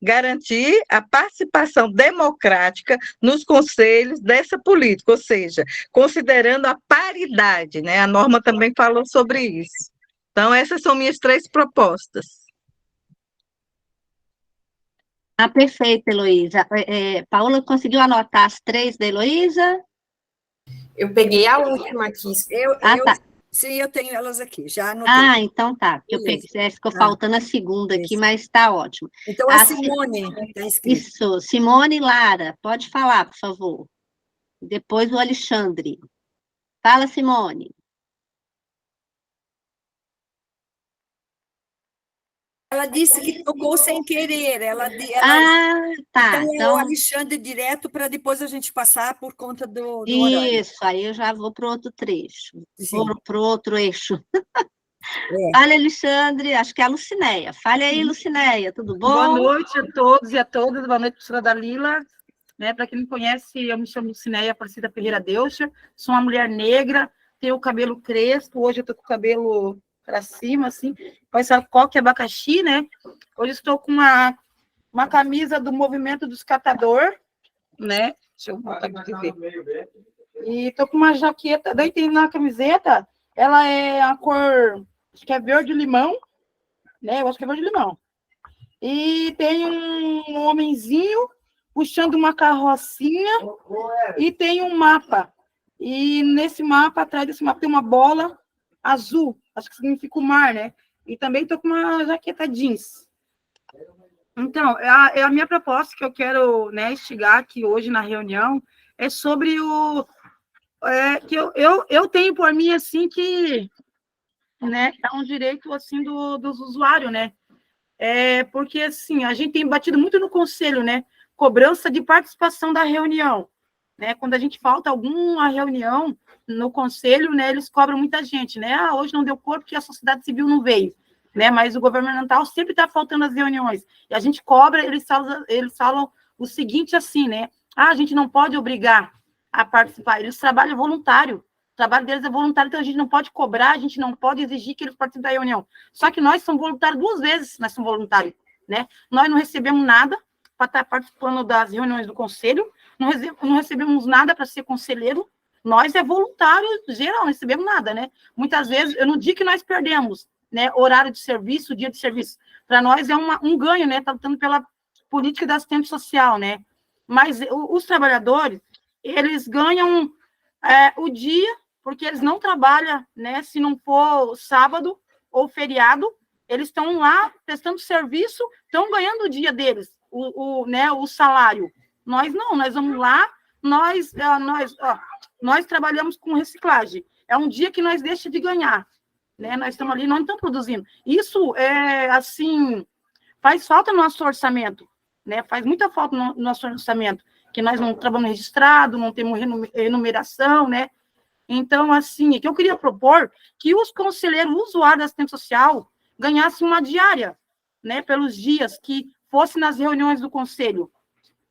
Garantir a participação democrática nos conselhos dessa política, ou seja, considerando a paridade, né? A norma também falou sobre isso. Então, essas são minhas 3 propostas. Perfeito, Heloísa. Paola, conseguiu anotar as 3 da Heloísa? Eu peguei a última aqui. Tá. Sim, eu tenho elas aqui, já anotei. Então tá. Ficou faltando a segunda aqui, mas está ótimo. Então, a Simone está inscrita. Isso, Simone Lara, pode falar, por favor. Depois o Alexandre. Fala, Simone. Ela disse que tocou sem querer. Tá. Então, o Alexandre direto para depois a gente passar por conta do horário. Isso, aí eu já vou para o outro trecho. Vou para o outro eixo. Fala, Alexandre, acho que é a Lucinéia. Fale aí, Lucinéia, tudo bom? Boa noite a todos e a todas. Boa noite, professora Dalila. Né, para quem não conhece, eu me chamo Lucinéia Aparecida Ferreira Deutscher, sou uma mulher negra, tenho o cabelo crespo, hoje eu estou com o cabelo para cima, assim, parece coque abacaxi, né? Hoje estou com uma camisa do Movimento dos Catador, né? Deixa eu botar aqui para ver. E estou com uma jaqueta, daí tem na camiseta, ela é a cor, acho que é verde-limão, né? Eu acho que é verde-limão. E tem um homenzinho puxando uma carrocinha e tem um mapa. E nesse mapa, atrás desse mapa, tem uma bola azul, acho que significa o mar, né? E também estou com uma jaqueta jeans. Então, a minha proposta que eu quero, né, instigar aqui hoje na reunião é sobre que eu tenho por mim, assim, que, né, é um direito, assim, dos usuários, né? Porque, assim, a gente tem batido muito no conselho, né? Cobrança de participação da reunião, né? Quando a gente falta alguma reunião no conselho, né, eles cobram muita gente, né? Hoje não deu corpo porque a sociedade civil não veio, né? Mas o governamental sempre está faltando as reuniões. E a gente cobra, eles falam o seguinte assim, né? A gente não pode obrigar, a participar. Eles trabalham voluntário. O trabalho deles é voluntário, então a gente não pode cobrar, a gente não pode exigir que eles participem da reunião. Só que nós somos voluntários 2 vezes, nós somos voluntários, né? Nós não recebemos nada para estar participando das reuniões do conselho, não recebemos nada para ser conselheiro, nós é voluntário geral, não recebemos nada, né? Muitas vezes, eu não digo que nós perdemos, né, horário de serviço, dia de serviço. Para nós é um ganho, né? Está lutando pela política da assistência social, né? Mas os trabalhadores, eles ganham o dia, porque eles não trabalham, né? Se não for sábado ou feriado, eles estão lá prestando serviço, estão ganhando o dia deles, o salário. Nós não, nós vamos lá, nós trabalhamos com reciclagem. É um dia que nós deixamos de ganhar, né? Nós estamos ali, nós não estamos produzindo. Isso assim, faz falta no nosso orçamento, né? Faz muita falta no nosso orçamento, que nós não trabalhamos registrado, não temos remuneração, né? Então, assim, que eu queria propor que os conselheiros usuários da assistência social ganhassem uma diária, né, pelos dias que fosse nas reuniões do conselho.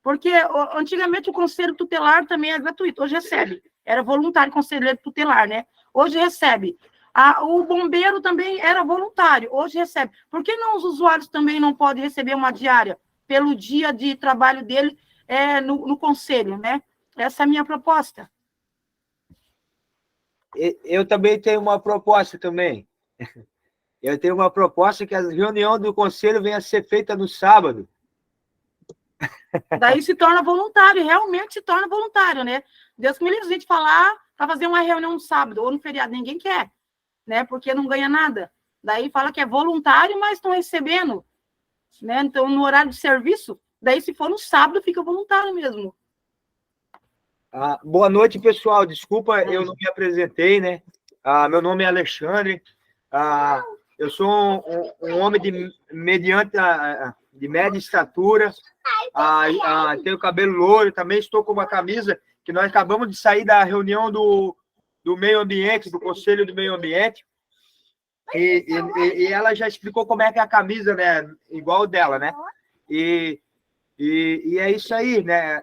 Porque antigamente o conselho tutelar também é gratuito, hoje recebe. Era voluntário conselheiro tutelar, né? Hoje recebe. O bombeiro também era voluntário, hoje recebe. Por que não os usuários também não podem receber uma diária pelo dia de trabalho dele no conselho, né? Essa é a minha proposta. Eu também tenho uma proposta também. Eu tenho uma proposta que a reunião do conselho venha a ser feita no sábado. Daí se torna voluntário, realmente se torna voluntário, né? Deus que me livre, a gente falar para fazer uma reunião no sábado ou no feriado, ninguém quer, né? Porque não ganha nada. Daí fala que é voluntário, mas estão recebendo, né? Então, no horário de serviço, daí se for no sábado, fica voluntário mesmo. Boa noite, pessoal. Desculpa, eu não me apresentei, né? Meu nome é Alexandre. Eu sou um homem de média estatura. Tenho cabelo loiro. Também estou com uma camisa que nós acabamos de sair da reunião do meio ambiente, do Conselho do Meio Ambiente. E ela já explicou como é que é a camisa, né? Igual dela, né? E é isso aí, né?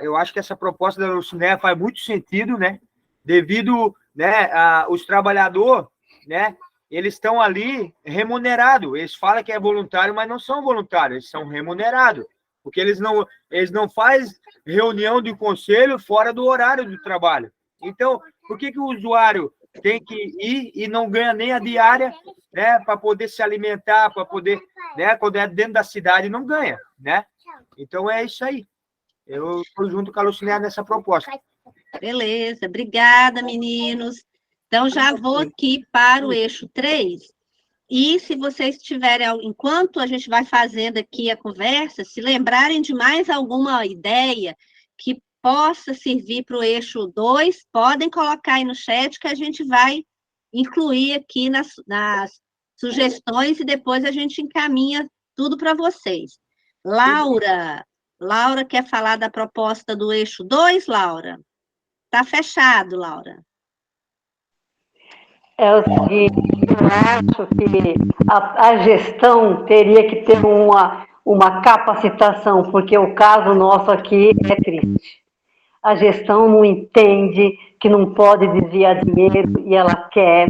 Eu acho que essa proposta da Lucinéia faz muito sentido, né? Devido, né, os trabalhadores, né? Eles estão ali remunerados. Eles falam que é voluntário, mas não são voluntários, eles são remunerados. Porque eles não fazem reunião de conselho fora do horário do trabalho. Então, por que o usuário tem que ir e não ganha nem a diária, né? Para poder se alimentar, para poder, né? Quando é dentro da cidade, não ganha, né? Então, é isso aí. Eu estou junto com a Lucinéia nessa proposta. Beleza, obrigada, meninos. Então, já vou aqui para o eixo 3. E se vocês tiverem, enquanto a gente vai fazendo aqui a conversa, se lembrarem de mais alguma ideia que possa servir para o eixo 2, podem colocar aí no chat que a gente vai incluir aqui nas sugestões e depois a gente encaminha tudo para vocês. Laura quer falar da proposta do eixo 2, Laura? Está fechado, Laura. É o seguinte, eu acho que a gestão teria que ter uma capacitação, porque o caso nosso aqui é triste. A gestão não entende que não pode desviar dinheiro e ela quer.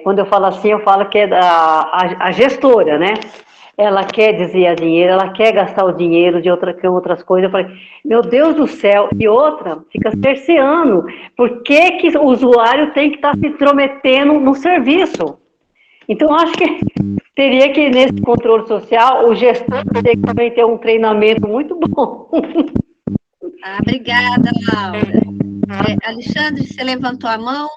Quando eu falo assim, eu falo que é a gestora, né? Ela quer desviar dinheiro, ela quer gastar o dinheiro com outras coisas. Eu falei, meu Deus do céu, e outra, fica cerceando. Por que o usuário tem que estar se intrometendo no serviço? Então, acho que teria que, nesse controle social, o gestor teria que também ter um treinamento muito bom. Obrigada, Laura. Alexandre, você levantou a mão,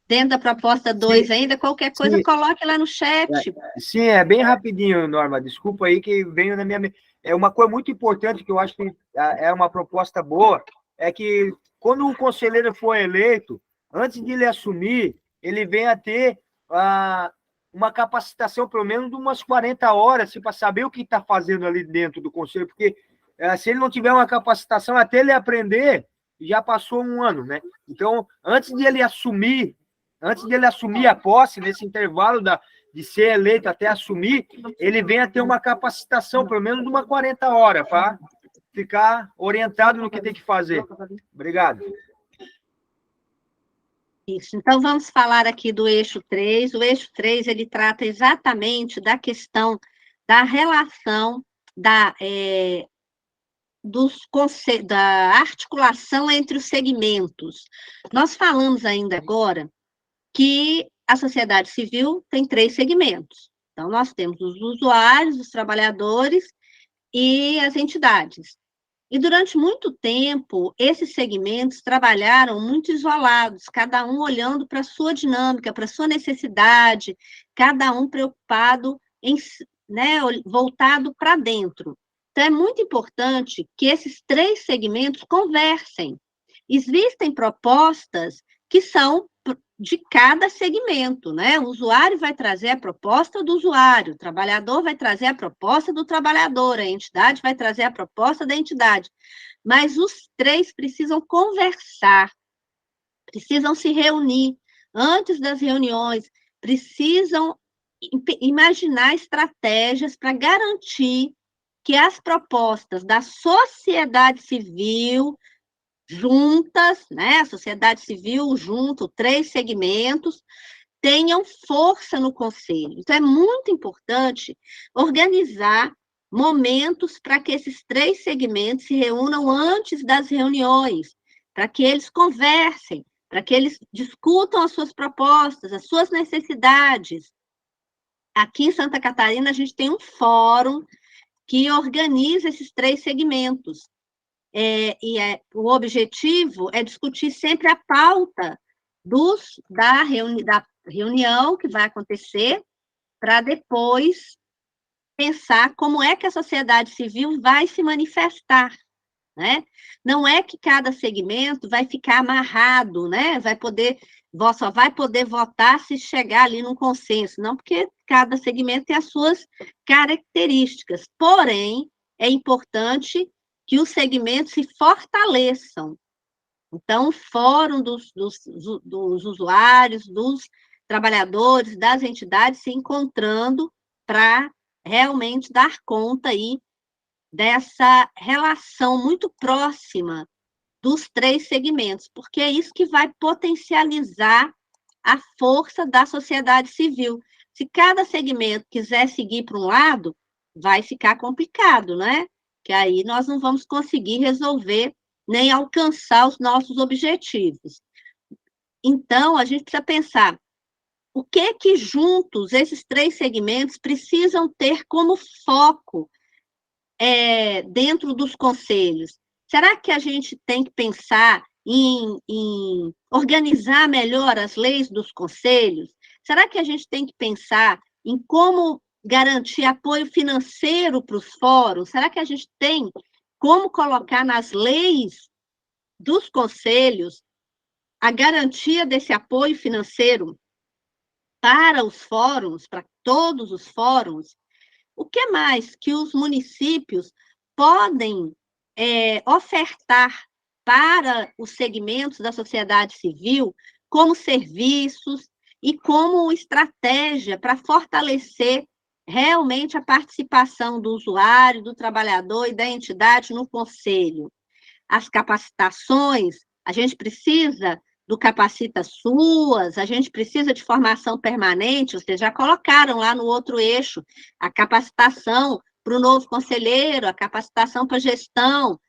dentro da proposta 2 ainda, qualquer coisa, sim, coloque lá no chat. Sim, é bem rapidinho, Norma, desculpa aí que veio na minha... É uma coisa muito importante que eu acho que é uma proposta boa, é que quando o conselheiro for eleito, antes de ele assumir, ele venha ter uma capacitação, pelo menos de umas 40 horas, para saber o que está fazendo ali dentro do conselho, porque se ele não tiver uma capacitação, até ele aprender, já passou um ano, né? Então, antes de ele assumir a posse, nesse intervalo de ser eleito até assumir, ele venha ter uma capacitação, pelo menos de uma 40 horas, tá? ficar orientado no que tem que fazer. Obrigado. Isso. Então, vamos falar aqui do eixo 3. O eixo 3, ele trata exatamente da questão da relação da articulação entre os segmentos. Nós falamos ainda agora que a sociedade civil tem 3 segmentos. Então, nós temos os usuários, os trabalhadores e as entidades. E durante muito tempo, esses segmentos trabalharam muito isolados, cada um olhando para a sua dinâmica, para a sua necessidade, cada um preocupado em, né, voltado para dentro. Então, é muito importante que esses 3 segmentos conversem. Existem propostas que são de cada segmento, né? O usuário vai trazer a proposta do usuário, o trabalhador vai trazer a proposta do trabalhador, a entidade vai trazer a proposta da entidade. Mas os 3 precisam conversar, precisam se reunir antes das reuniões, precisam imaginar estratégias para garantir que as propostas da sociedade civil juntas, né, a sociedade civil junto, 3 segmentos, tenham força no conselho. Então, é muito importante organizar momentos para que esses 3 segmentos se reúnam antes das reuniões, para que eles conversem, para que eles discutam as suas propostas, as suas necessidades. Aqui em Santa Catarina, a gente tem um fórum que organiza esses 3 segmentos. O objetivo é discutir sempre a pauta da reunião que vai acontecer, para depois pensar como é que a sociedade civil vai se manifestar, né? Não é que cada segmento vai ficar amarrado, né? Só vai poder votar se chegar ali num consenso, não, porque cada segmento tem as suas características. Porém, é importante que os segmentos se fortaleçam. Então, o fórum dos usuários, dos trabalhadores, das entidades se encontrando para realmente dar conta aí dessa relação muito próxima dos 3 segmentos, porque é isso que vai potencializar a força da sociedade civil. Se cada segmento quiser seguir para um lado, vai ficar complicado, né? Que aí nós não vamos conseguir resolver nem alcançar os nossos objetivos. Então, a gente precisa pensar o que juntos esses 3 segmentos precisam ter como foco dentro dos conselhos. Será que a gente tem que pensar em organizar melhor as leis dos conselhos? Será que a gente tem que pensar em como garantir apoio financeiro para os fóruns? Será que a gente tem como colocar nas leis dos conselhos a garantia desse apoio financeiro para os fóruns, para todos os fóruns? O que mais que os municípios podem ofertar para os segmentos da sociedade civil como serviços e como estratégia para fortalecer realmente a participação do usuário, do trabalhador e da entidade no conselho? As capacitações, a gente precisa do Capacita Suas, a gente precisa de formação permanente, vocês já colocaram lá no outro eixo, a capacitação para o novo conselheiro, a capacitação para gestão.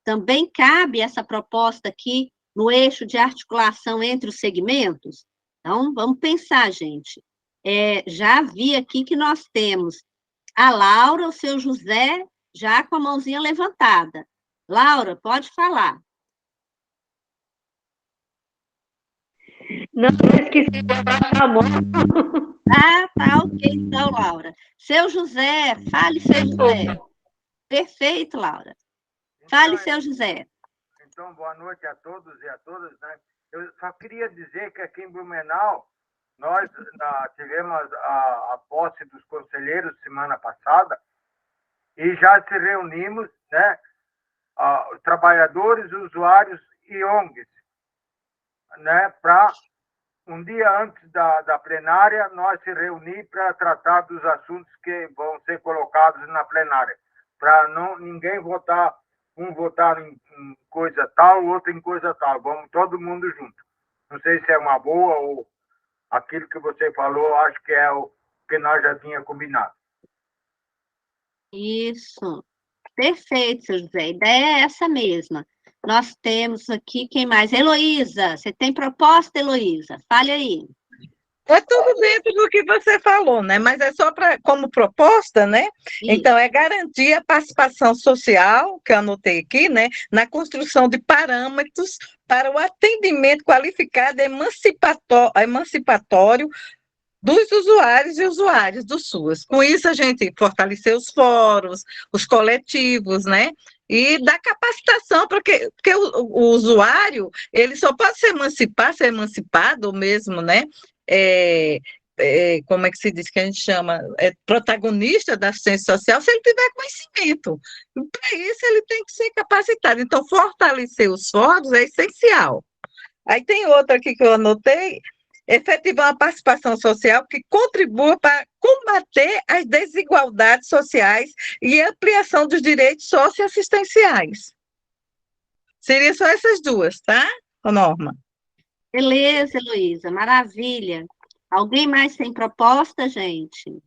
Também cabe essa proposta aqui no eixo de articulação entre os segmentos? Então, vamos pensar, gente. Já vi aqui que nós temos a Laura, o seu José, já com a mãozinha levantada. Laura, pode falar. Não, eu esqueci de baixar a mão. Ah, tá, ok, então, Laura. Seu José, fale, seu José. Perfeito, Laura. Fale, seu José. Então, boa noite a todos e a todas, né? Eu só queria dizer que aqui em Blumenau, nós tivemos a posse dos conselheiros semana passada e já se reunimos, né? Trabalhadores, usuários e ONGs, né? Para um dia antes da plenária, nós se reunir para tratar dos assuntos que vão ser colocados na plenária, para ninguém votar um votar em coisa tal, outro em coisa tal. Vamos todo mundo junto. Não sei se é uma boa ou aquilo que você falou, acho que é o que nós já tínhamos combinado. Isso. Perfeito, seu José. A ideia é essa mesma. Nós temos aqui, quem mais? Heloísa, você tem proposta, Heloísa? Fale aí. É tudo dentro do que você falou, né? Mas é só como proposta, né? Então, é garantir a participação social, que eu anotei aqui, né? Na construção de parâmetros para o atendimento qualificado e emancipatório dos usuários e usuárias do SUAS. Com isso, a gente fortaleceu os fóruns, os coletivos, né? E dá capacitação, porque o usuário, ele só pode ser emancipado mesmo, né? Como é que se diz que a gente chama? Protagonista da assistência social, se ele tiver conhecimento. Para isso, ele tem que ser capacitado. Então, fortalecer os fóruns é essencial. Aí tem outra aqui que eu anotei, efetivar uma participação social que contribua para combater as desigualdades sociais e ampliação dos direitos socioassistenciais. Seria só essas duas, tá, Norma? Beleza, Heloísa, maravilha. Alguém mais tem proposta, gente?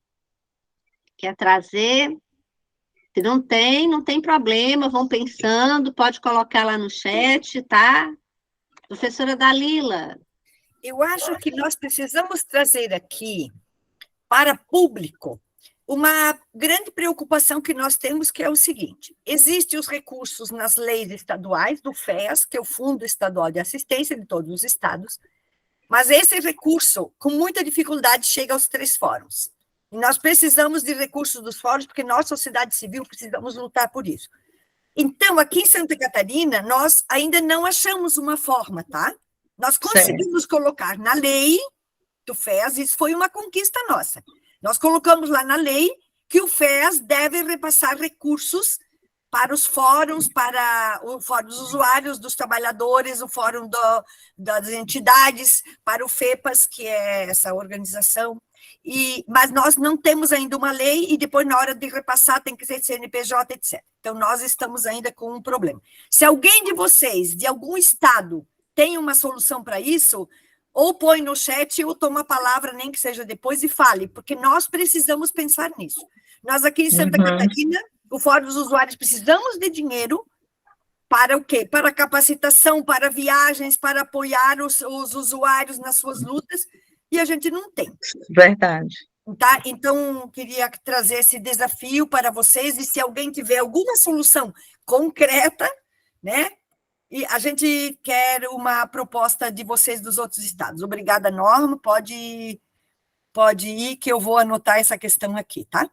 Quer trazer? Se não tem problema, vão pensando, pode colocar lá no chat, tá? Professora Dalila. Eu acho que nós precisamos trazer aqui para público uma grande preocupação que nós temos, que é o seguinte: existem os recursos nas leis estaduais do FES, que é o Fundo Estadual de Assistência de todos os estados, mas esse recurso, com muita dificuldade, chega aos 3 fóruns. E nós precisamos de recursos dos fóruns, porque nós, sociedade civil, precisamos lutar por isso. Então, aqui em Santa Catarina, nós ainda não achamos uma forma, tá? Nós conseguimos colocar na lei do FES, isso foi uma conquista nossa. Nós colocamos lá na lei que o FES deve repassar recursos para os fóruns, para o fórum dos usuários, dos trabalhadores, o fórum das entidades, para o FEPAS, que é essa organização. Mas nós não temos ainda uma lei, e depois, na hora de repassar, tem que ser CNPJ, etc. Então, nós estamos ainda com um problema. Se alguém de vocês, de algum estado, tem uma solução para isso, ou põe no chat, ou toma a palavra, nem que seja depois, e fale, porque nós precisamos pensar nisso. Nós aqui em Santa Catarina, o Fórum dos Usuários, precisamos de dinheiro para o quê? Para capacitação, para viagens, para apoiar os usuários nas suas lutas, e a gente não tem. Verdade. Tá? Então, queria trazer esse desafio para vocês, e se alguém tiver alguma solução concreta, né? E a gente quer uma proposta de vocês dos outros estados. Obrigada, Norma. Pode ir, que eu vou anotar essa questão aqui, tá?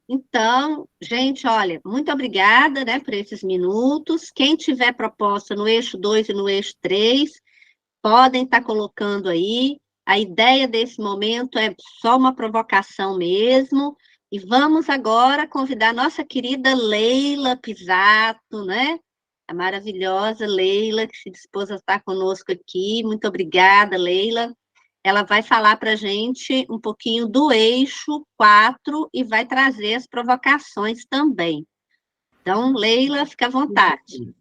Então, gente, olha, muito obrigada, né, por esses minutos. Quem tiver proposta no eixo 2 e no eixo 3, podem estar colocando aí. A ideia desse momento é só uma provocação mesmo. E vamos agora convidar a nossa querida Leila Pisato, né? A maravilhosa Leila, que se dispôs a estar conosco aqui. Muito obrigada, Leila. Ela vai falar para a gente um pouquinho do eixo 4 e vai trazer as provocações também. Então, Leila, fica à vontade.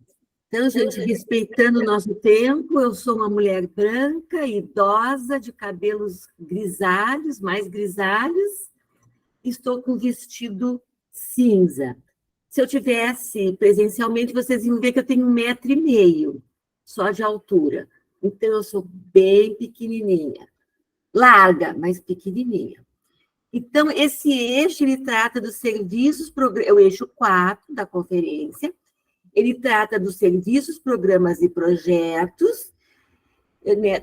Então, gente, respeitando o nosso tempo, eu sou uma mulher branca, idosa, de cabelos grisalhos, mais grisalhos, estou com vestido cinza. Se eu tivesse presencialmente, vocês iam ver que eu tenho 1,5 metro só de altura. Então, eu sou bem pequenininha. Larga, mas pequenininha. Então, esse eixo, ele trata dos serviços, é o eixo 4 da conferência, ele trata dos serviços, programas e projetos, né,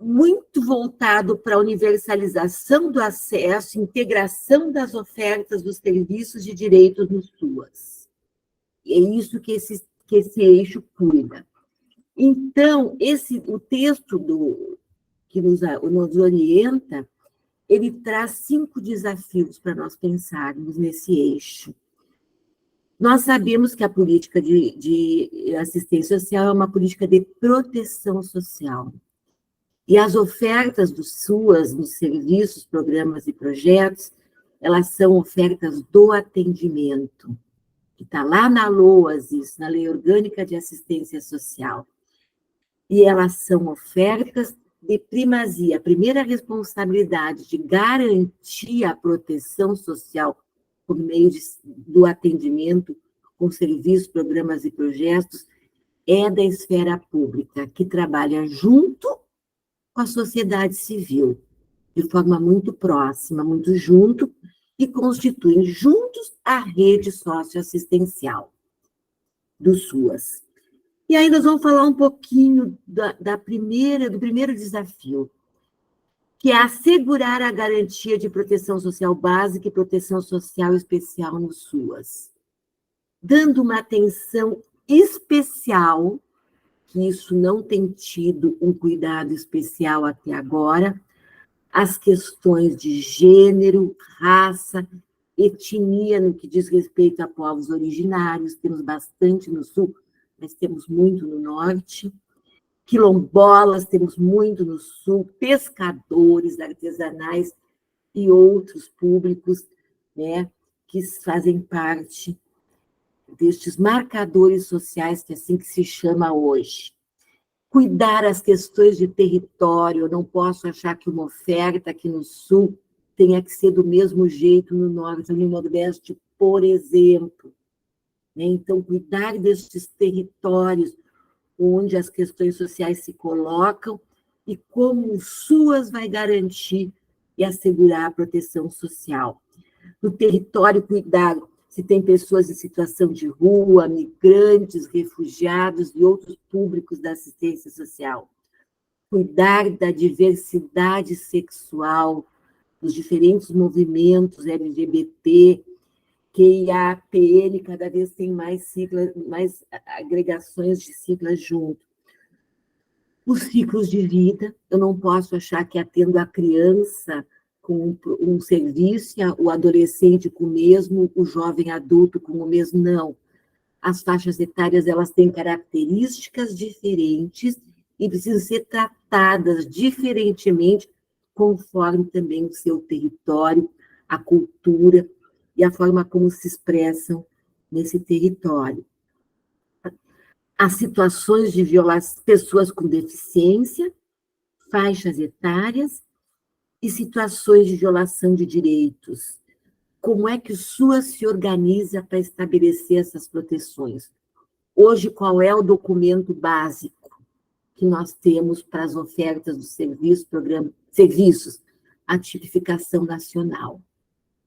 muito voltado para a universalização do acesso, integração das ofertas dos serviços de direitos no SUAS. É isso que esse eixo cuida. Então, o texto que nos orienta, ele traz 5 desafios para nós pensarmos nesse eixo. Nós sabemos que a política de assistência social é uma política de proteção social. E as ofertas do SUAS, nos serviços, programas e projetos, elas são ofertas do atendimento. que está lá na LOAS, isso, na Lei Orgânica de Assistência Social. E elas são ofertas de primazia. A primeira responsabilidade de garantir a proteção social por meio do atendimento com serviços, programas e projetos é da esfera pública, que trabalha junto com a sociedade civil, de forma muito próxima, muito junto, e constituem juntos a rede socioassistencial do SUAS. E aí nós vamos falar um pouquinho do primeiro desafio, que é assegurar a garantia de proteção social básica e proteção social especial no SUAS, dando uma atenção especial, que isso não tem tido um cuidado especial até agora, as questões de gênero, raça, etnia, no que diz respeito a povos originários, temos bastante no sul, mas temos muito no norte, quilombolas, temos muito no sul, pescadores artesanais e outros públicos, né, que fazem parte destes marcadores sociais, que é assim que se chama hoje. Cuidar as questões de território, eu não posso achar que uma oferta aqui no sul tenha que ser do mesmo jeito no norte ou no nordeste, por exemplo. Então, cuidar destes territórios onde as questões sociais se colocam e como o SUAS vai garantir e assegurar a proteção social. No território, cuidar se tem pessoas em situação de rua, migrantes, refugiados e outros públicos da assistência social. Cuidar da diversidade sexual, dos diferentes movimentos LGBT, QIAPN, cada vez tem mais siglas, mais agregações de siglas junto. Os ciclos de vida, eu não posso achar que atendo a criança com um serviço, o adolescente com o mesmo, o jovem adulto com o mesmo, não. As faixas etárias, elas têm características diferentes e precisam ser tratadas diferentemente, conforme também o seu território, a cultura e a forma como se expressam nesse território. As situações de violação, pessoas com deficiência, faixas etárias, e situações de violação de direitos. Como é que o SUAS se organiza para estabelecer essas proteções? Hoje, qual é o documento básico que nós temos para as ofertas dos serviços? A tipificação nacional,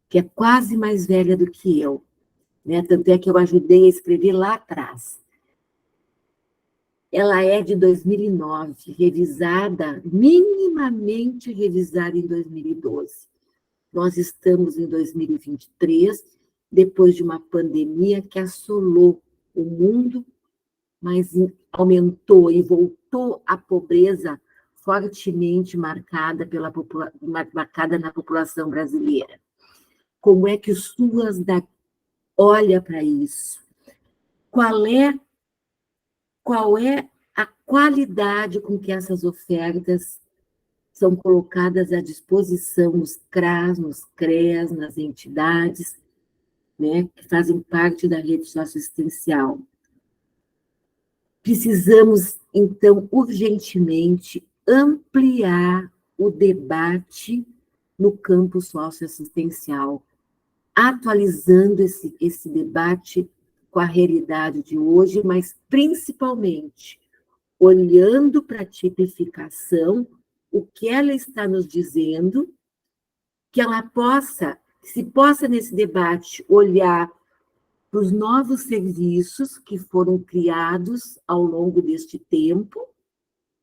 que é quase mais velha do que eu, né? Tanto é que eu ajudei a escrever lá atrás. Ela é de 2009, minimamente revisada em 2012. Nós estamos em 2023, depois de uma pandemia que assolou o mundo, mas aumentou e voltou a pobreza fortemente marcada na população brasileira. Como é que o SUAS olha para isso? Qual é a qualidade com que essas ofertas são colocadas à disposição nos CRAS, nos CREAS, nas entidades, né, que fazem parte da rede socioassistencial. Precisamos, então, urgentemente ampliar o debate no campo socioassistencial, atualizando esse debate com a realidade de hoje, mas principalmente olhando para a tipificação, o que ela está nos dizendo, que ela possa nesse debate olhar para os novos serviços que foram criados ao longo deste tempo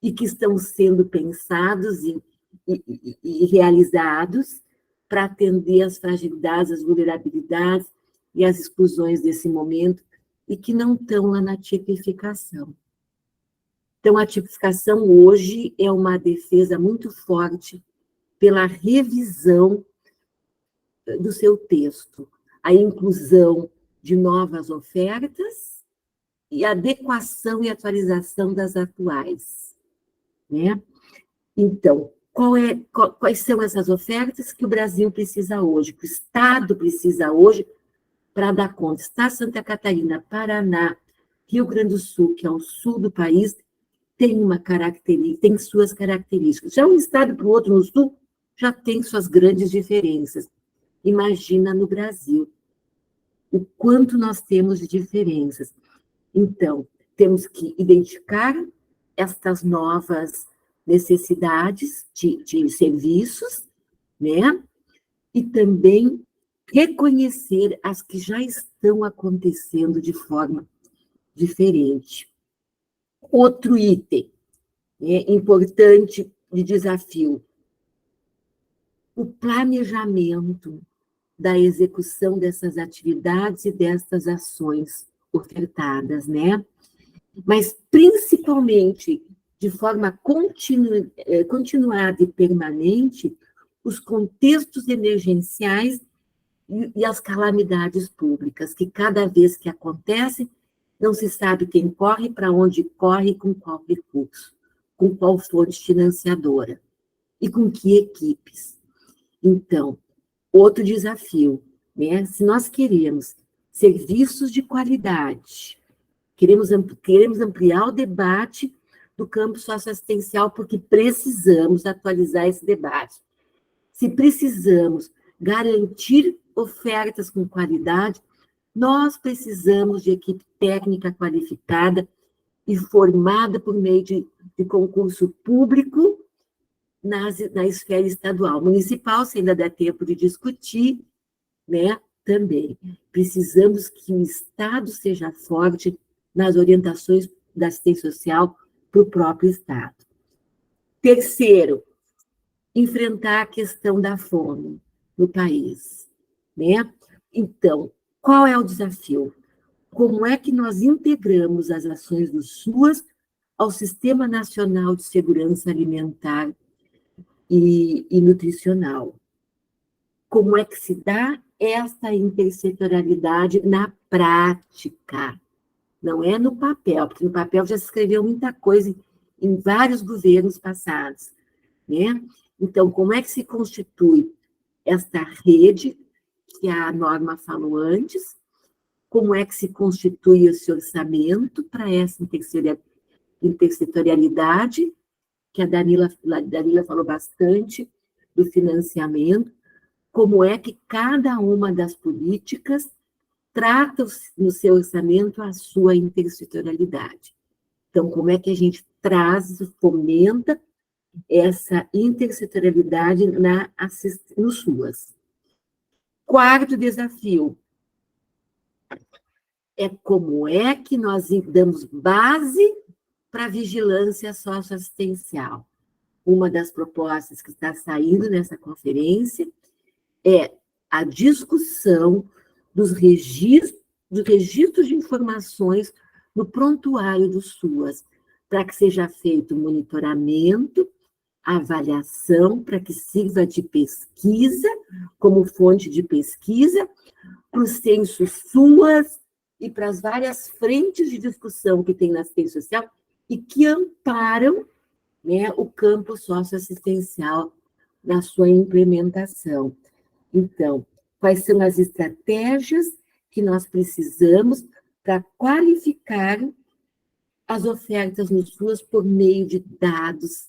e que estão sendo pensados e realizados para atender às fragilidades, às vulnerabilidades e às exclusões desse momento, e que não estão lá na tipificação. Então, a tipificação hoje é uma defesa muito forte pela revisão do seu texto, a inclusão de novas ofertas e adequação e atualização das atuais, né? Então, quais são essas ofertas que o Brasil precisa hoje, que o Estado precisa hoje, para dar conta. Está Santa Catarina, Paraná, Rio Grande do Sul, que é o sul do país, tem suas características. Já um estado para o outro no sul já tem suas grandes diferenças. Imagina no Brasil o quanto nós temos de diferenças. Então, temos que identificar estas novas necessidades de serviços, né? E também reconhecer as que já estão acontecendo de forma diferente. Outro item importante de desafio, o planejamento da execução dessas atividades e dessas ações ofertadas, né? Mas, principalmente, de forma continuada e permanente, os contextos emergenciais e as calamidades públicas, que cada vez que acontecem, não se sabe quem corre, para onde corre, com qual recurso, com qual fonte financiadora e com que equipes. Então, outro desafio, né? Se nós queremos serviços de qualidade, queremos ampliar o debate do campo socioassistencial, porque precisamos atualizar esse debate. Se precisamos garantir ofertas com qualidade, nós precisamos de equipe técnica qualificada e formada por meio de concurso público na esfera estadual. Municipal, se ainda der tempo de discutir, né, também. Precisamos que o Estado seja forte nas orientações da assistência social para o próprio Estado. Terceiro, enfrentar a questão da fome no país, né? Então, qual é o desafio? Como é que nós integramos as ações do SUAS ao Sistema Nacional de Segurança Alimentar e Nutricional? Como é que se dá essa intersetorialidade na prática? Não é no papel, porque no papel já se escreveu muita coisa em vários governos passados, né? Então, como é que se constitui esta rede, que a Norma falou antes? Como é que se constitui esse orçamento para essa intersetorialidade, que a Danila falou bastante, do financiamento? Como é que cada uma das políticas trata no seu orçamento a sua intersetorialidade? Então, como é que a gente fomenta essa intersetorialidade no SUAS? Quarto desafio é como é que nós damos base para a vigilância socioassistencial. Uma das propostas que está saindo nessa conferência é a discussão dos registros de informações no prontuário do SUAS, para que seja feito monitoramento, avaliação, para que sirva de pesquisa, como fonte de pesquisa, para o censo SUAS e para as várias frentes de discussão que tem na assistência social e que amparam, né, o campo socioassistencial na sua implementação. Então, quais são as estratégias que nós precisamos para qualificar as ofertas no SUAS por meio de dados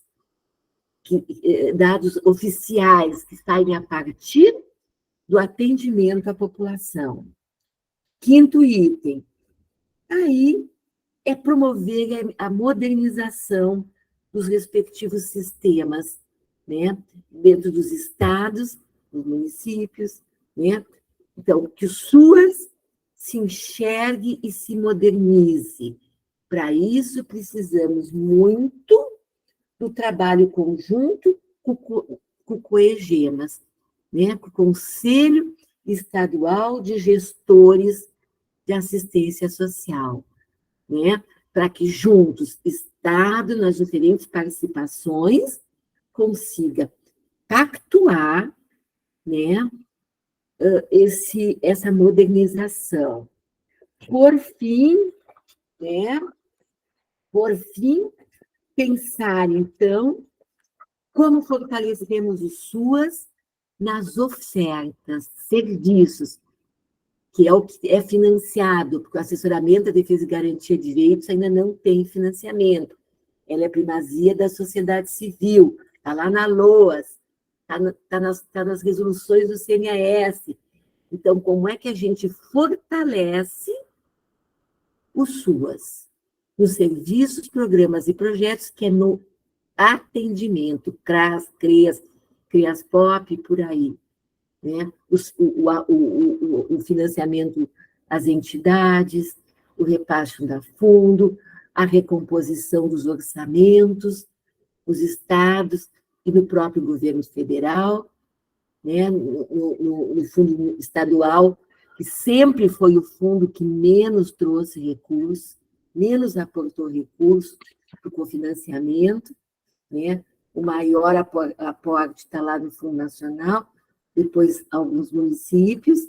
oficiais que saem a partir do atendimento à população. Quinto item, aí é promover a modernização dos respectivos sistemas, né, dentro dos estados, dos municípios, né? Então, que o SUAS se enxergue e se modernize. Para isso, precisamos muito do trabalho conjunto com o COEGEMAS, né? Com o Conselho Estadual de Gestores de Assistência Social, né? Para que juntos, Estado, nas diferentes participações, consiga pactuar, né, essa modernização. Por fim, né, pensar, então, como fortalecemos o SUAS nas ofertas, serviços que é o que é financiado, porque o assessoramento da defesa e garantia de direitos ainda não tem financiamento. Ela é primazia da sociedade civil, está lá na LOAS, está nas resoluções do CNAS. Então, como é que a gente fortalece os SUAS nos serviços, programas e projetos, que é no atendimento, CRAS, CREAS, CREAS-POP, por aí, né? O financiamento às entidades, o repasse da fundo, a recomposição dos orçamentos, os estados e no próprio governo federal, né? No fundo estadual, que sempre foi o fundo que menos trouxe recursos, menos aportou recursos para o cofinanciamento, né? O maior aporte está lá no Fundo Nacional, depois alguns municípios,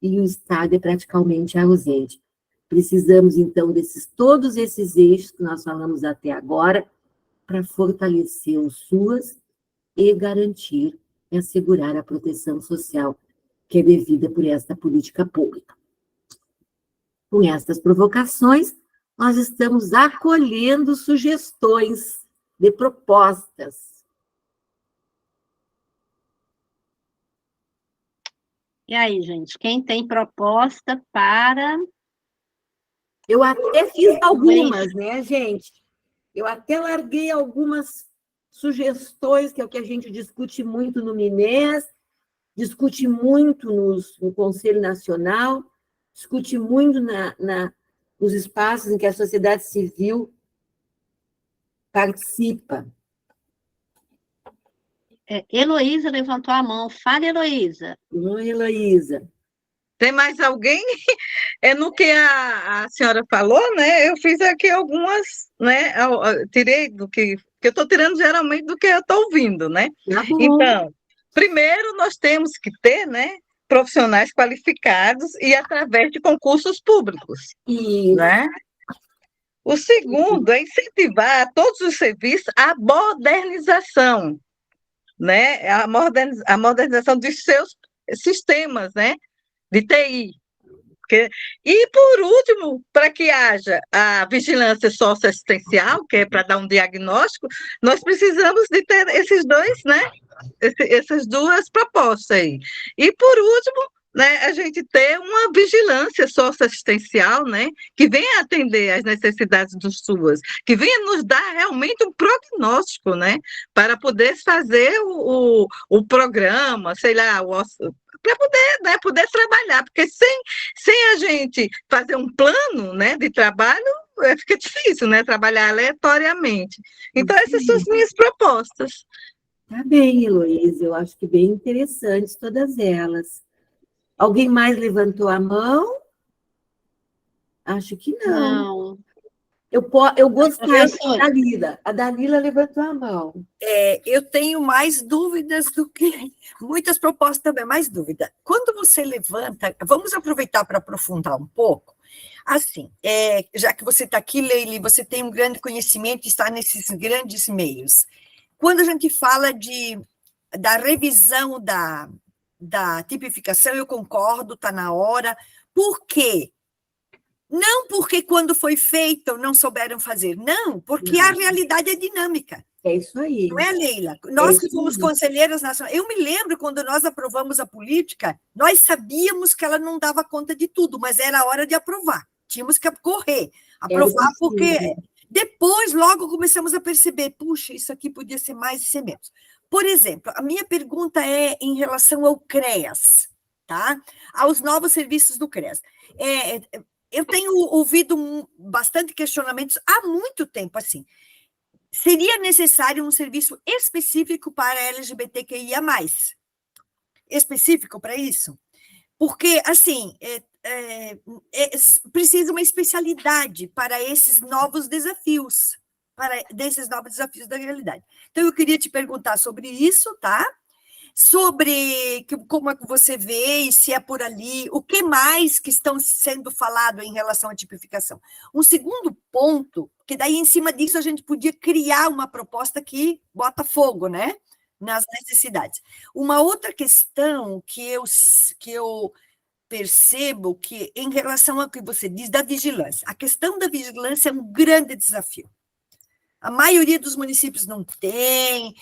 e o Estado é praticamente ausente. Precisamos, então, todos esses eixos que nós falamos até agora, para fortalecer o SUAS e garantir e assegurar a proteção social que é devida por esta política pública. Com estas provocações, nós estamos acolhendo sugestões de propostas. E aí, gente, quem tem proposta para... Eu até fiz algumas, né, gente? Eu até larguei algumas sugestões, que é o que a gente discute muito no MINES, discute muito no Conselho Nacional, discute muito nos espaços em que a sociedade civil participa. Heloísa levantou a mão. Fala, Heloísa. Oi, Heloísa. Tem mais alguém? É no que a senhora falou, né? Eu fiz aqui algumas, né? Tirei do que eu estou tirando geralmente do que eu estou ouvindo, né? Tá bom. Então, primeiro nós temos que ter, né, profissionais qualificados e através de concursos públicos, né? O segundo é incentivar todos os serviços à modernização, né? A modernização dos seus sistemas, né? De TI. E, por último, para que haja a vigilância socioassistencial, que é para dar um diagnóstico, nós precisamos de ter esses dois, né? Essas duas propostas aí. E, por último, né, a gente ter uma vigilância socioassistencial, né, que venha atender às necessidades dos SUAS, que venha nos dar realmente um prognóstico, né, para poder fazer o programa, sei lá, para poder, né, poder trabalhar, porque sem a gente fazer um plano, né, de trabalho, fica difícil, né, trabalhar aleatoriamente. Então, essas são as minhas propostas. Tá bem, Heloísa, eu acho que bem interessantes todas elas. Alguém mais levantou a mão? Acho que não. Eu gostaria da Dalila. A Dalila levantou a mão. Eu tenho mais dúvidas do que... Muitas propostas também, mais dúvida. Quando você levanta... Vamos aproveitar para aprofundar um pouco. Assim, já que você está aqui, Leili, você tem um grande conhecimento e está nesses grandes meios. Quando a gente fala da revisão da tipificação, eu concordo, está na hora. Por quê? Não porque quando foi feito não souberam fazer, não, porque a realidade é dinâmica. É isso aí. Não é, Leila? Nós que fomos conselheiras nacionais, eu me lembro quando nós aprovamos a política, nós sabíamos que ela não dava conta de tudo, mas era a hora de aprovar. Tínhamos que correr, aprovar, porque depois, logo, começamos a perceber, puxa, isso aqui podia ser mais e ser menos. Por exemplo, a minha pergunta é em relação ao CREAS, tá? Aos novos serviços do CREAS. Eu tenho ouvido bastante questionamentos há muito tempo, assim. Seria necessário um serviço específico para LGBTQIA+. Específico para isso? Porque, assim, precisa uma especialidade para esses novos desafios, desses novos desafios da realidade. Então, eu queria te perguntar sobre isso, tá? Sobre como é que você vê e se é por ali, o que mais que estão sendo falado em relação à tipificação. Um segundo ponto, que daí em cima disso a gente podia criar uma proposta que bota fogo, né, nas necessidades. Uma outra questão que eu percebo que, em relação ao que você diz da vigilância, a questão da vigilância é um grande desafio. A maioria dos municípios não tem.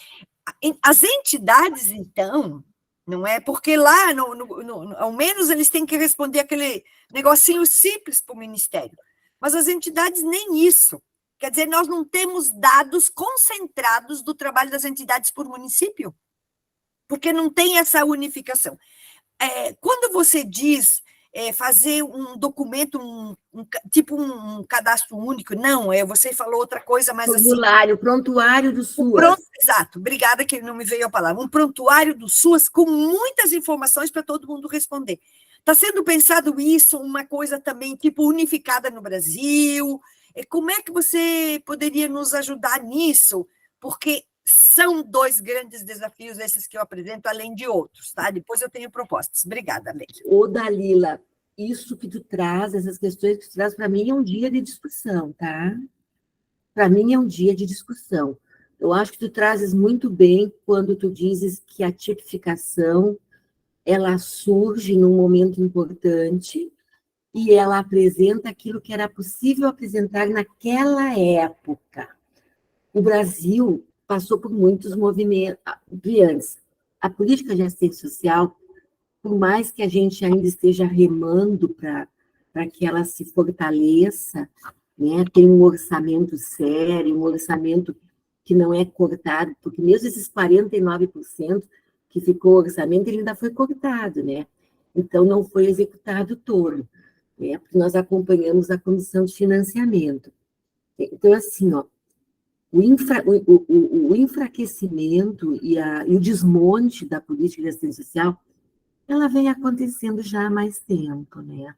As entidades, então, não é? Porque lá, ao menos, eles têm que responder aquele negocinho simples para o Ministério. Mas as entidades, nem isso. Quer dizer, nós não temos dados concentrados do trabalho das entidades por município, porque não tem essa unificação. Quando você diz fazer um documento, tipo um cadastro único, não, você falou outra coisa, mas formulário, assim... prontuário do SUAS. Exato, obrigada que não me veio a palavra. Um prontuário do SUAS com muitas informações para todo mundo responder. Está sendo pensado isso, uma coisa também tipo unificada no Brasil. Como é que você poderia nos ajudar nisso? Porque são 2 grandes desafios esses que eu apresento, além de outros, tá? Depois eu tenho propostas. Obrigada, Leila. Ô, Dalila, isso que tu traz, essas questões que tu traz, para mim é um dia de discussão, tá? Para mim é um dia de discussão. Eu acho que tu trazes muito bem quando tu dizes que a tipificação, ela surge num momento importante e ela apresenta aquilo que era possível apresentar naquela época. O Brasil passou por muitos movimentos. Antes, a política de assistência social, por mais que a gente ainda esteja remando para que ela se fortaleça, né, tem um orçamento sério, um orçamento que não é cortado, porque mesmo esses 49% que ficou o orçamento, ele ainda foi cortado, né? Então, não foi executado todo, né? Porque nós acompanhamos a comissão de financiamento. Então, assim, ó, o enfraquecimento e o desmonte da política de assistência social, ela vem acontecendo já há mais tempo, né?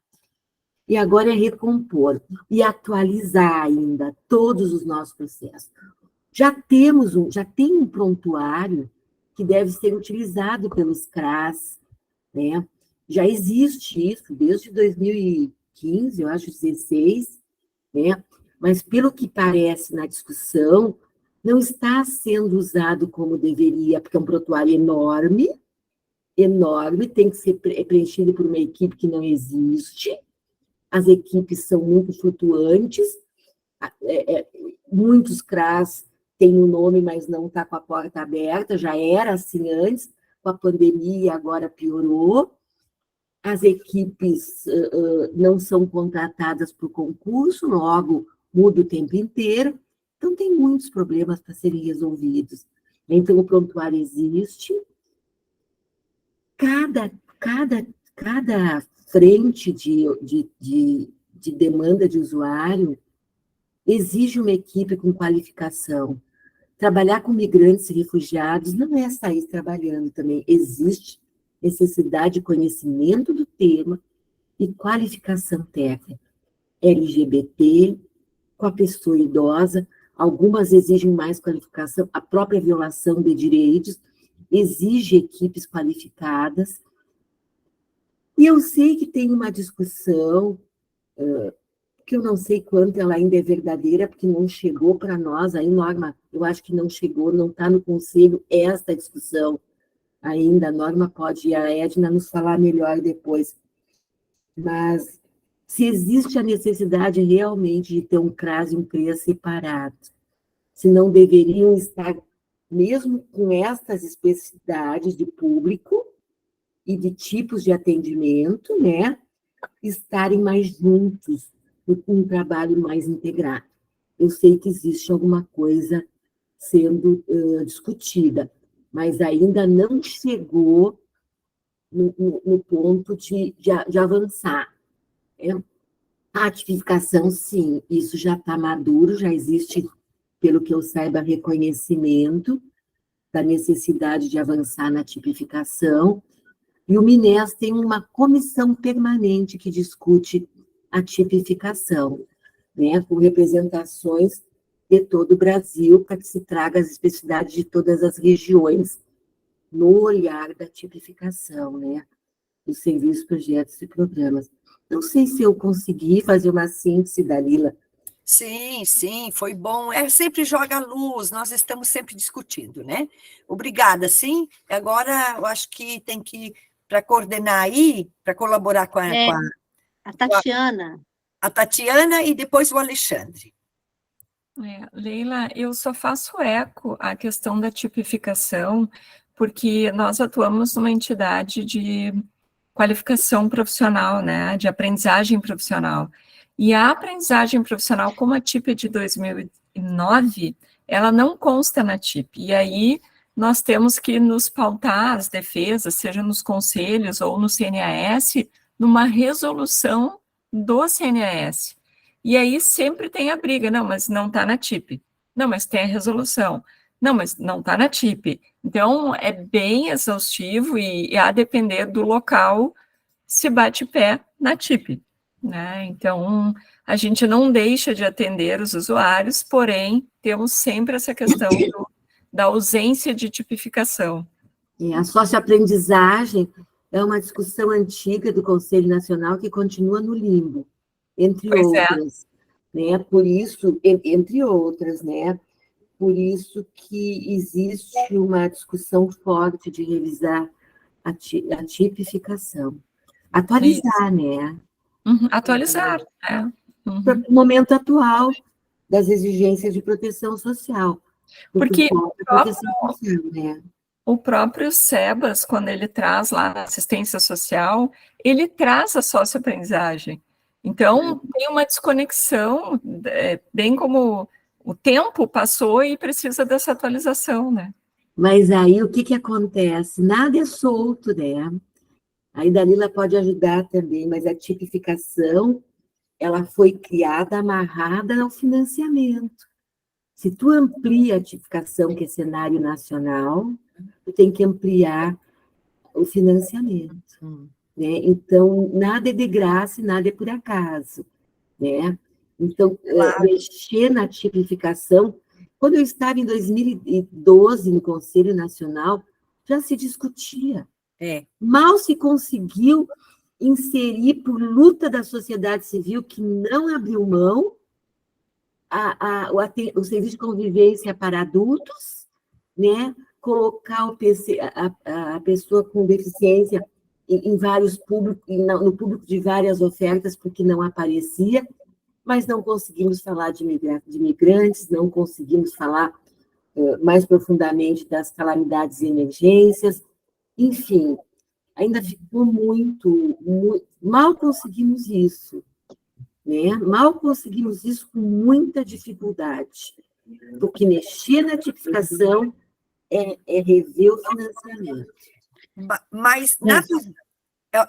E agora é recompor e atualizar ainda todos os nossos processos. Já tem um prontuário que deve ser utilizado pelos CRAS, né? Já existe isso desde 2015, eu acho, 2016, né? Mas, pelo que parece na discussão, não está sendo usado como deveria, porque é um prontuário enorme, tem que ser preenchido por uma equipe que não existe, as equipes são muito flutuantes, muitos CRAS têm o nome, mas não está com a porta aberta, já era assim antes, com a pandemia agora piorou, as equipes não são contratadas por concurso, logo muda o tempo inteiro, então tem muitos problemas para serem resolvidos. Então, o prontuário existe, cada frente de demanda de usuário exige uma equipe com qualificação. Trabalhar com migrantes e refugiados não é sair trabalhando também, existe necessidade de conhecimento do tema e qualificação técnica. LGBT, com a pessoa idosa, algumas exigem mais qualificação, a própria violação de direitos exige equipes qualificadas. E eu sei que tem uma discussão, que eu não sei quanto ela ainda é verdadeira, porque não chegou para nós, aí, Norma, eu acho que não chegou, não está no Conselho esta discussão ainda, a Norma pode, e a Edna nos falar melhor depois. Mas se existe a necessidade realmente de ter um CRAS e um CREAS separados, se não deveriam estar, mesmo com estas especificidades de público e de tipos de atendimento, né, estarem mais juntos, com um trabalho mais integrado. Eu sei que existe alguma coisa sendo discutida, mas ainda não chegou no ponto de avançar. A tipificação, sim, isso já está maduro, já existe, pelo que eu saiba, reconhecimento da necessidade de avançar na tipificação, e o MINES tem uma comissão permanente que discute a tipificação, né, com representações de todo o Brasil, para que se traga as especificidades de todas as regiões no olhar da tipificação, né, dos serviços, projetos e programas. Não sei se eu consegui fazer uma síntese, Dalila. Sim, foi bom. Sempre joga luz, nós estamos sempre discutindo, né? Obrigada, sim. Agora, eu acho que tem que para coordenar aí, para colaborar com a Tatiana. A Tatiana e depois o Alexandre. Leila, eu só faço eco à questão da tipificação, porque nós atuamos numa entidade de qualificação profissional, né, de aprendizagem profissional. E a aprendizagem profissional, como a TIP é de 2009, ela não consta na TIP. E aí nós temos que nos pautar as defesas, seja nos conselhos ou no CNAS, numa resolução do CNAS. E aí sempre tem a briga, não, mas não está na TIP. Não, mas tem a resolução. Não, mas não está na TIP. Então, é bem exaustivo e a depender do local, se bate pé na TIP, né? Então, a gente não deixa de atender os usuários, porém, temos sempre essa questão da ausência de tipificação. A socioaprendizagem é uma discussão antiga do Conselho Nacional que continua no limbo, entre outras, né? Por isso, entre outras, né? Por isso que existe uma discussão forte de revisar a tipificação. Atualizar, né? Atualizar, né? Para o momento atual das exigências de proteção social. Porque né? O próprio SEBAS, quando ele traz lá a assistência social, ele traz a socioaprendizagem. Então, tem uma desconexão, bem como o tempo passou e precisa dessa atualização, né? Mas aí, o que acontece? Nada é solto, né? Aí, Dalila pode ajudar também, mas a tipificação, ela foi criada amarrada ao financiamento. Se tu amplia a tipificação, que é cenário nacional, tu tem que ampliar o financiamento. Né? Então, nada é de graça e nada é por acaso. Né? Então, mexer na tipificação... Quando eu estava em 2012 no Conselho Nacional, já se discutia. Mal se conseguiu inserir, por luta da sociedade civil, que não abriu mão, o serviço de convivência para adultos, né? Colocar a pessoa com deficiência em vários públicos, no público de várias ofertas, porque não aparecia, mas não conseguimos falar de imigrantes, não conseguimos falar mais profundamente das calamidades e emergências, enfim, ainda ficou muito mal conseguimos isso, né? Mal conseguimos isso com muita dificuldade, porque mexer na tipificação é rever o financiamento. Mas,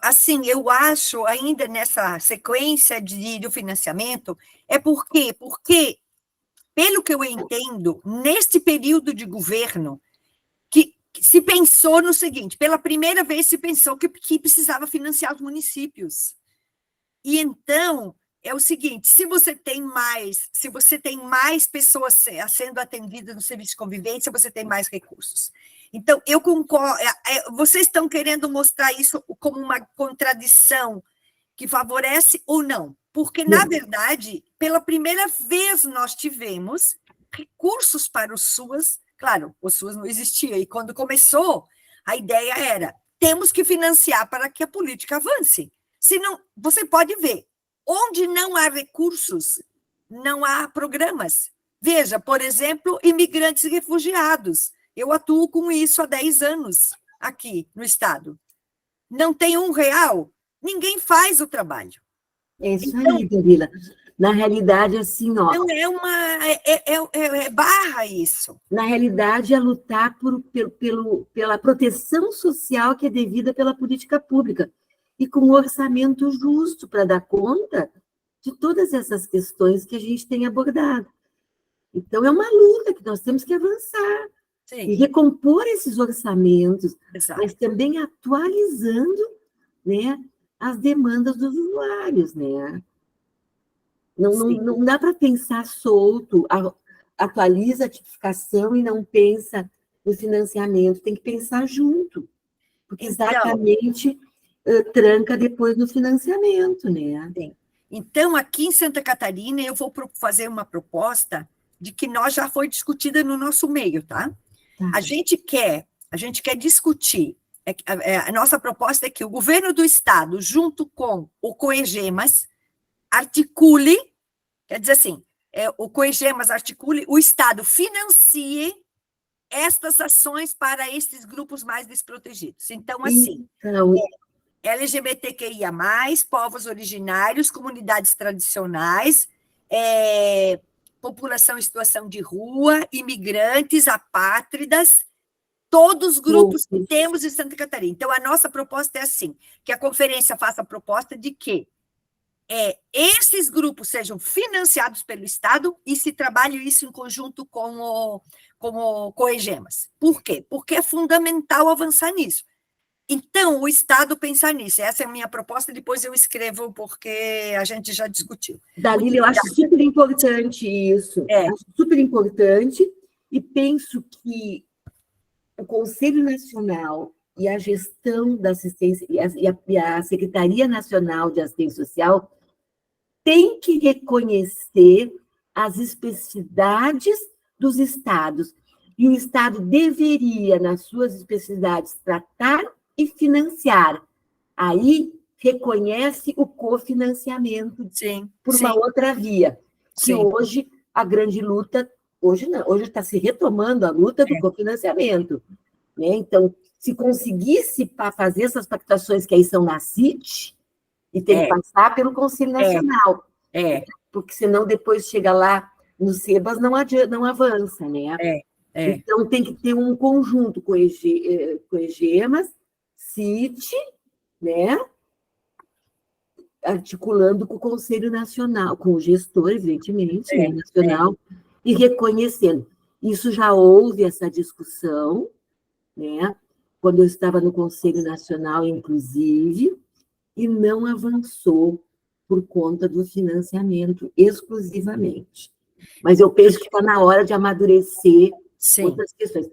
assim, eu acho, ainda nessa sequência do financiamento, por quê? Porque, pelo que eu entendo, neste período de governo, que se pensou no seguinte, pela primeira vez se pensou que precisava financiar os municípios. E então, é o seguinte, se você tem mais pessoas sendo atendidas no serviço de convivência, você tem mais recursos. Então, eu concordo, vocês estão querendo mostrar isso como uma contradição que favorece ou não? Porque, na verdade, pela primeira vez nós tivemos recursos para o SUAS, claro, o SUAS não existia, e quando começou, a ideia era, temos que financiar para que a política avance. Senão, você pode ver, onde não há recursos, não há programas. Veja, por exemplo, imigrantes e refugiados. Eu atuo com isso há 10 anos aqui no Estado. Não tem R$1, ninguém faz o trabalho. É isso aí, Dalila. Na realidade, assim, ó... Não é barra isso. Na realidade, é lutar pela proteção social que é devida pela política pública e com um orçamento justo para dar conta de todas essas questões que a gente tem abordado. Então, é uma luta que nós temos que avançar. Sim. E recompor esses orçamentos, exato, mas também atualizando, né, as demandas dos usuários, né? Não dá para pensar solto, atualiza a tipificação e não pensa no financiamento, tem que pensar junto, porque exatamente tranca depois no financiamento, né? Sim. Então, aqui em Santa Catarina, eu vou fazer uma proposta de que nós já foi discutida no nosso meio, tá? A gente quer discutir a nossa proposta é que o governo do Estado, junto com o COEGEMAS, articule, quer dizer assim, o COEGEMAS articule, o Estado financie estas ações para esses grupos mais desprotegidos. Então, assim, LGBTQIA+, povos originários, comunidades tradicionais, população em situação de rua, imigrantes, apátridas, todos os grupos que temos em Santa Catarina. Então, a nossa proposta é assim, que a conferência faça a proposta de que esses grupos sejam financiados pelo Estado e se trabalhe isso em conjunto com o COEGEMAS. Por quê? Porque é fundamental avançar nisso. Então, o Estado pensar nisso. Essa é a minha proposta, depois eu escrevo, porque a gente já discutiu. Dalila, eu acho super importante isso. Acho super importante, e penso que o Conselho Nacional e a gestão da assistência, e a Secretaria Nacional de Assistência Social tem que reconhecer as especificidades dos estados. E o Estado deveria, nas suas especificidades, tratar e financiar. Aí reconhece o cofinanciamento por uma outra via. Que hoje a grande luta, hoje está se retomando a luta do cofinanciamento. Né? Então, se conseguisse fazer essas pactuações que aí são na CIT, e tem que passar pelo Conselho Nacional. Porque senão depois chega lá no SEBAS, não avança, né? Então, tem que ter um conjunto com EGEMAS, CIT, né? Articulando com o Conselho Nacional, com o gestor, evidentemente, nacional, e reconhecendo. Isso já houve essa discussão, né? Quando eu estava no Conselho Nacional, inclusive, e não avançou por conta do financiamento exclusivamente. Mas eu penso que está na hora de amadurecer outras questões.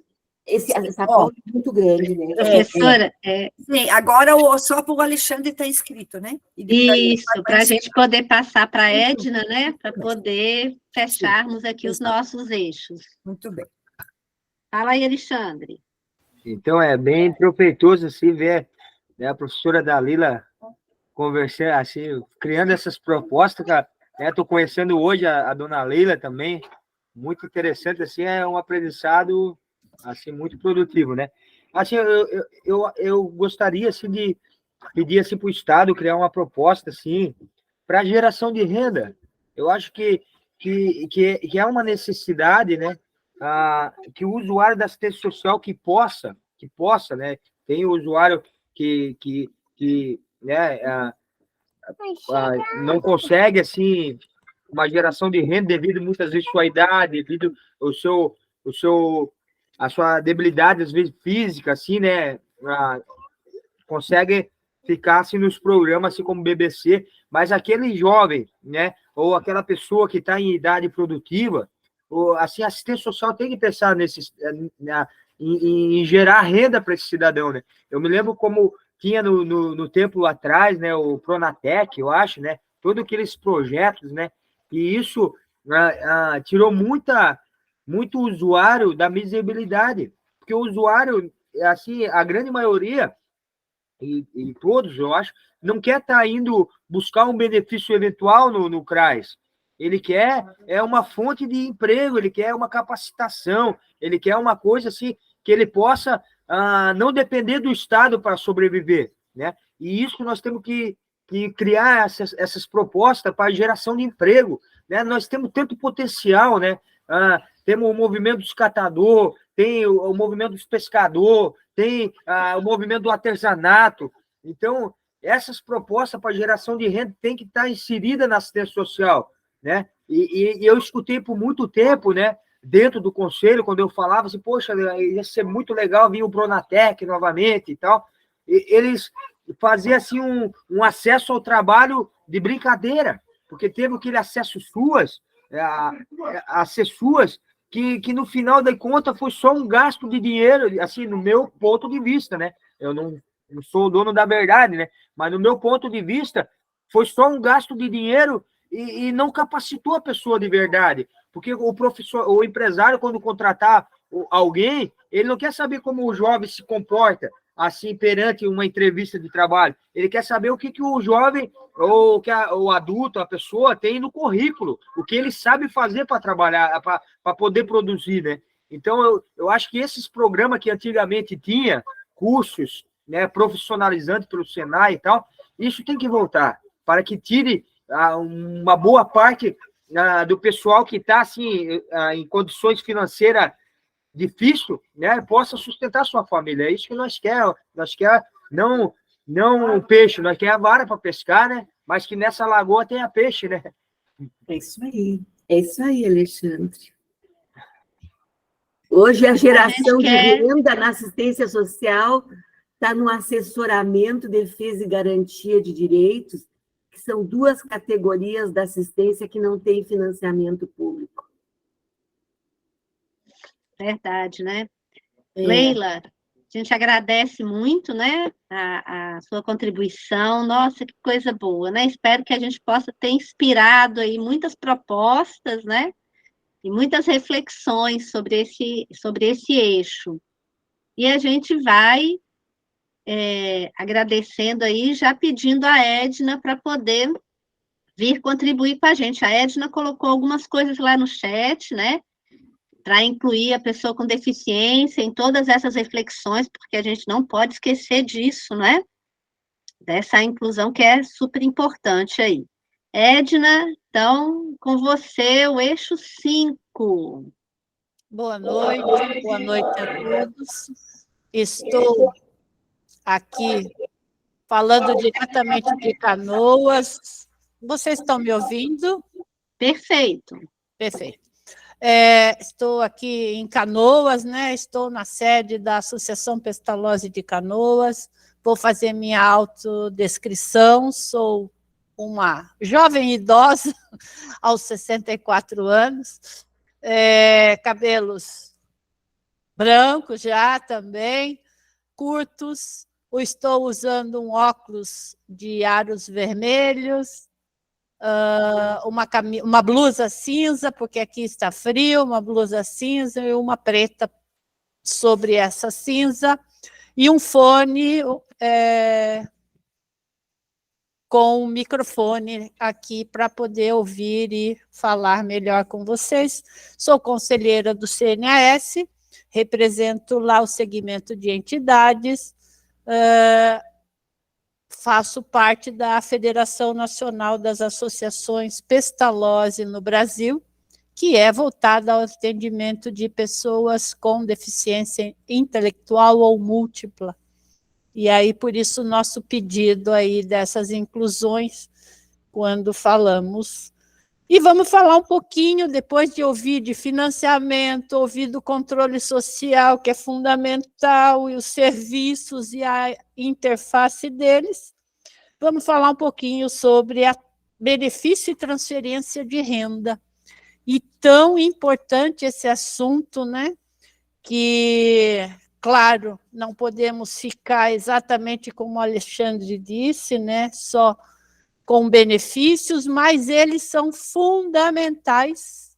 Essa pauta é muito grande, né? Professora, Sim, agora só para o Alexandre está inscrito, né? Isso, para a gente poder passar para a Edna, né? Para poder fecharmos aqui os nossos eixos. Muito bem. Fala aí, Alexandre. Então, é bem proveitoso assim, ver, né, a professora Dalila conversando, assim, criando essas propostas. Estou conhecendo hoje a dona Leila também, muito interessante, assim, é um aprendizado assim, muito produtivo, né? Assim, eu gostaria assim, de pedir assim, para o Estado criar uma proposta assim, para geração de renda. Eu acho que é uma necessidade, né? Que o usuário da assistência social que possa, né? Tem o usuário que né, não consegue assim uma geração de renda devido muitas vezes à sua idade, devido a sua debilidade às vezes física, assim, né? Consegue ficar assim nos programas assim como BBC, mas aquele jovem, né? Ou aquela pessoa que está em idade produtiva, assim, a assistência social tem que pensar em gerar renda para esse cidadão, né? Eu me lembro como tinha no tempo atrás, né, o Pronatec, eu acho, né, todos aqueles projetos, né, e isso tirou muito usuário da miserabilidade, porque o usuário, assim, a grande maioria, e todos, eu acho, não quer estar indo buscar um benefício eventual no CRAS. Ele quer uma fonte de emprego, ele quer uma capacitação, ele quer uma coisa assim que ele possa não depender do Estado para sobreviver, né? E isso nós temos que criar essas propostas para geração de emprego, né? Nós temos tanto potencial, né? Temos o movimento dos catadores, tem o movimento dos pescadores, tem o movimento do artesanato. Então, essas propostas para geração de renda têm que estar inseridas na assistência social, né? E eu escutei por muito tempo, né, dentro do conselho, quando eu falava assim, poxa, ia ser muito legal vir o Pronatec novamente e tal, eles faziam assim um acesso ao trabalho de brincadeira, porque teve aquele acesso suas, que no final da conta foi só um gasto de dinheiro, assim, no meu ponto de vista, né? Eu não sou o dono da verdade, né? Mas no meu ponto de vista, foi só um gasto de dinheiro e não capacitou a pessoa de verdade. Porque o empresário, quando contratar alguém, ele não quer saber como o jovem se comporta. assim, perante uma entrevista de trabalho. Ele quer saber o que o jovem ou que o adulto, a pessoa, tem no currículo, o que ele sabe fazer para trabalhar, para poder produzir, né? Então, eu acho que esses programas que antigamente tinha, cursos, né, profissionalizantes pelo Senai e tal, isso tem que voltar, para que tire uma boa parte do pessoal que está assim, em condições financeiras difíceis, né, possa sustentar sua família. É isso que nós queremos. Nós queremos não o peixe, nós queremos a vara para pescar, né, mas que nessa lagoa tenha peixe, né? É isso aí, Alexandre. Hoje a geração de renda na assistência social está no assessoramento, defesa e garantia de direitos, que são 2 categorias da assistência que não tem financiamento público. Verdade, né? Leila, a gente agradece muito, né, a sua contribuição. Nossa, que coisa boa, né? Espero que a gente possa ter inspirado aí muitas propostas, né? E muitas reflexões sobre esse eixo. E a gente vai agradecendo aí, já pedindo a Edna para poder vir contribuir com a gente. A Edna colocou algumas coisas lá no chat, né? Para incluir a pessoa com deficiência em todas essas reflexões, porque a gente não pode esquecer disso, né? Dessa inclusão que é super importante aí. Edna, então, com você, o eixo 5. Boa noite a todos. Estou aqui falando diretamente de Canoas. Vocês estão me ouvindo? Perfeito. Perfeito. Estou aqui em Canoas, né? Estou na sede da Associação Pestalozzi de Canoas. Vou fazer minha autodescrição. Sou uma jovem idosa, aos 64 anos, cabelos brancos já também, curtos, estou usando um óculos de aros vermelhos, uma blusa cinza, porque aqui está frio, uma blusa cinza e uma preta sobre essa cinza, e um fone com um microfone aqui para poder ouvir e falar melhor com vocês. Sou conselheira do CNAS, represento lá o segmento de entidades, faço parte da Federação Nacional das Associações Pestalozzi no Brasil, que é voltada ao atendimento de pessoas com deficiência intelectual ou múltipla. E aí, por isso, o nosso pedido aí dessas inclusões, quando falamos. E vamos falar um pouquinho, depois de ouvir de financiamento, ouvir do controle social, que é fundamental, e os serviços e a interface deles, vamos falar um pouquinho sobre a benefício e transferência de renda. E tão importante esse assunto, né? Que... Claro, não podemos ficar exatamente como o Alexandre disse, né, só com benefícios, mas eles são fundamentais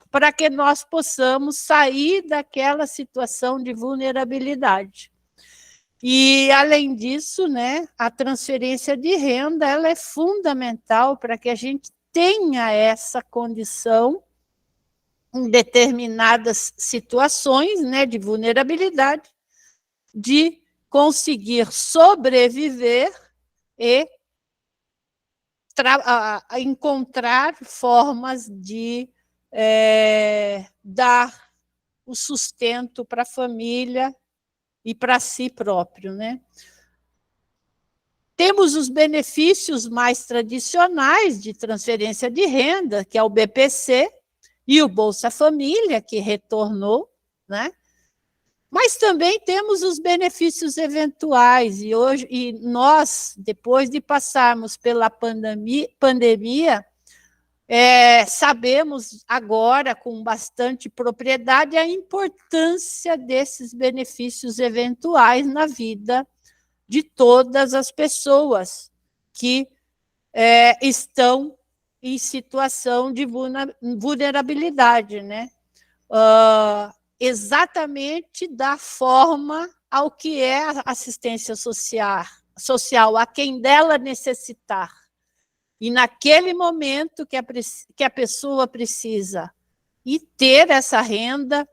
para que nós possamos sair daquela situação de vulnerabilidade. E, além disso, né, a transferência de renda ela é fundamental para que a gente tenha essa condição em determinadas situações, né, de vulnerabilidade, de conseguir sobreviver e encontrar formas de dar o sustento para a família e para si próprio, né? Temos os benefícios mais tradicionais de transferência de renda, que é o BPC e o Bolsa Família, que retornou, né? Mas também temos os benefícios eventuais, e nós, depois de passarmos pela pandemia, sabemos agora, com bastante propriedade, a importância desses benefícios eventuais na vida de todas as pessoas que estão em situação de vulnerabilidade, né? Exatamente da forma ao que é a assistência social, a quem dela necessitar. E naquele momento que a pessoa precisa e ter essa renda,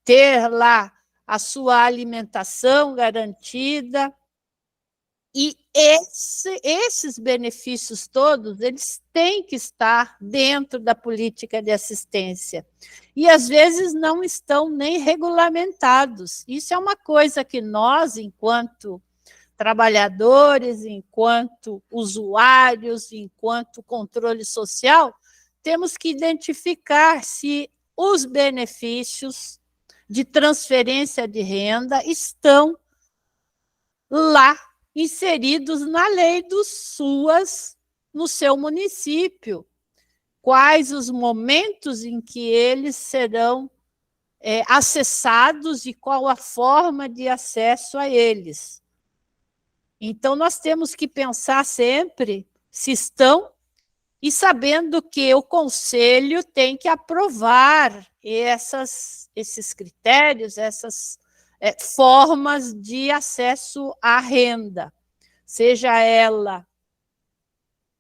ter lá a sua alimentação garantida, e esses benefícios todos, eles têm que estar dentro da política de assistência. E, às vezes, não estão nem regulamentados. Isso é uma coisa que nós, enquanto trabalhadores, enquanto usuários, enquanto controle social, temos que identificar se os benefícios de transferência de renda estão lá, inseridos na lei dos SUAS no seu município. Quais os momentos em que eles serão acessados e qual a forma de acesso a eles. Então, nós temos que pensar sempre se estão, e sabendo que o Conselho tem que aprovar esses critérios, essas formas de acesso à renda, seja ela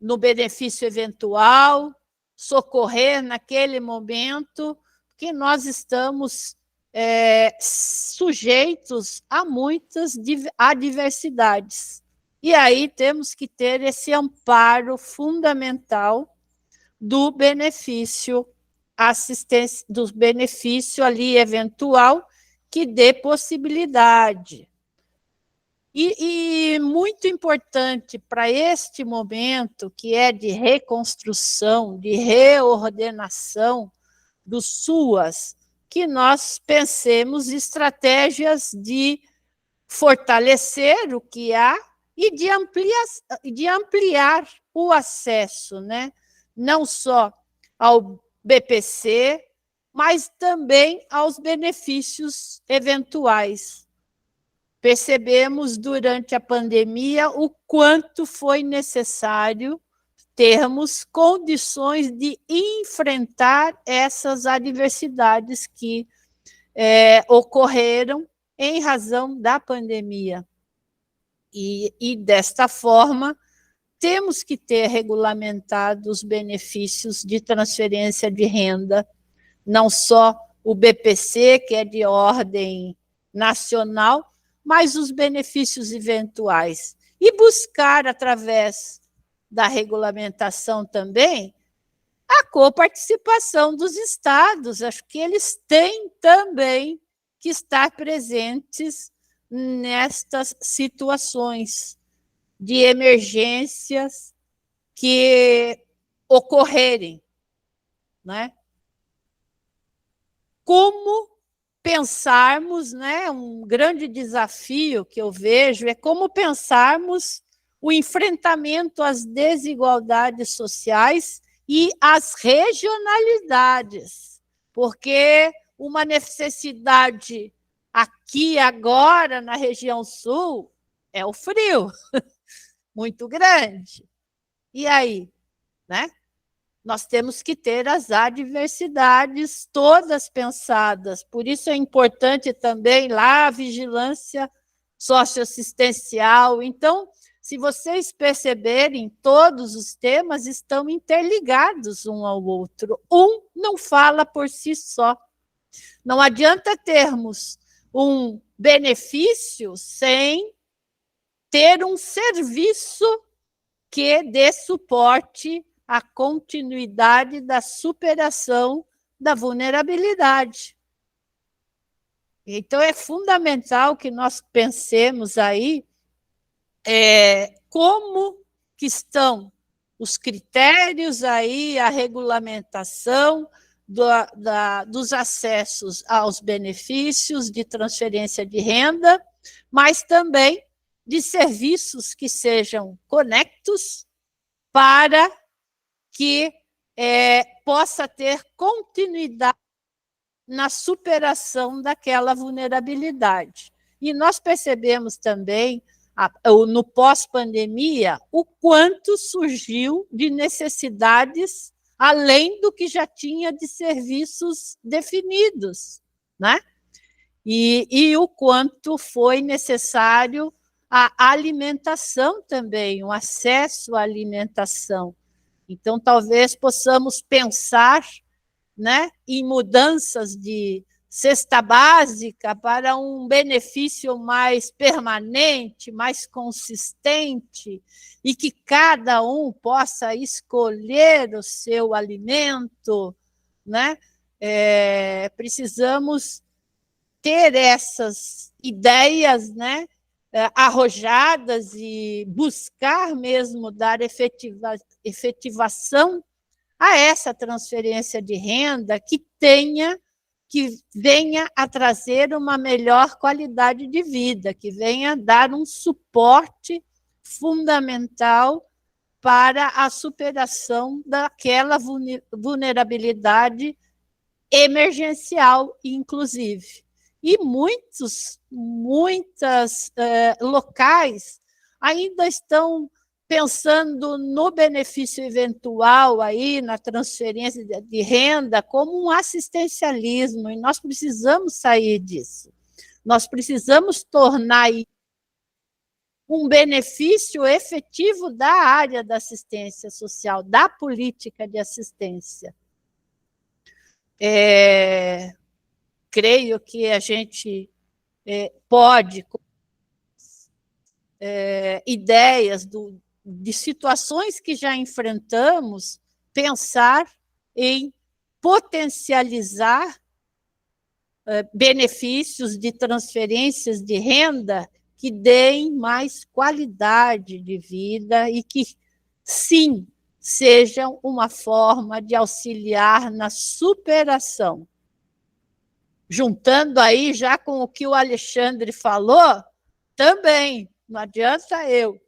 no benefício eventual, socorrer naquele momento, que nós estamos sujeitos a muitas adversidades. E aí temos que ter esse amparo fundamental do benefício do benefício ali eventual, que dê possibilidade. E muito importante para este momento, que é de reconstrução, de reordenação dos SUAS, que nós pensemos estratégias de fortalecer o que há e de ampliar o acesso, né? Não só ao BPC, mas também aos benefícios eventuais. Percebemos durante a pandemia o quanto foi necessário termos condições de enfrentar essas adversidades que ocorreram em razão da pandemia. E desta forma, temos que ter regulamentado os benefícios de transferência de renda, não só o BPC, que é de ordem nacional, mas os benefícios eventuais. E buscar, através da regulamentação também, a coparticipação dos estados. Acho que eles têm também que estar presentes nestas situações de emergências que ocorrerem, né? Como pensarmos, né, um grande desafio que eu vejo é como pensarmos o enfrentamento às desigualdades sociais e às regionalidades, porque uma necessidade aqui agora na região sul é o frio, muito grande. E aí, né? Nós temos que ter as adversidades todas pensadas. Por isso é importante também lá a vigilância socioassistencial. Então, se vocês perceberem, todos os temas estão interligados um ao outro. Um não fala por si só. Não adianta termos um benefício sem ter um serviço que dê suporte à continuidade da superação da vulnerabilidade. Então, é fundamental que nós pensemos aí como que estão os critérios aí, a regulamentação dos acessos aos benefícios de transferência de renda, mas também de serviços que sejam conectos para que possa ter continuidade na superação daquela vulnerabilidade. E nós percebemos também, no pós-pandemia, o quanto surgiu de necessidades além do que já tinha de serviços definidos, né? e o quanto foi necessário a alimentação também, o acesso à alimentação. Então, talvez possamos pensar, né, em mudanças de cesta básica para um benefício mais permanente, mais consistente, e que cada um possa escolher o seu alimento, né? Precisamos ter essas ideias, né, arrojadas e buscar mesmo dar efetivação a essa transferência de renda que venha a trazer uma melhor qualidade de vida, que venha dar um suporte fundamental para a superação daquela vulnerabilidade emergencial, inclusive. E muitos locais ainda estão pensando no benefício eventual aí, na transferência de renda, como um assistencialismo, e nós precisamos sair disso. Nós precisamos tornar um benefício efetivo da área da assistência social, da política de assistência. Creio que a gente pode, ideias de situações que já enfrentamos, pensar em potencializar benefícios de transferências de renda que deem mais qualidade de vida e que, sim, sejam uma forma de auxiliar na superação. Juntando aí já com o que o Alexandre falou, também não adianta eu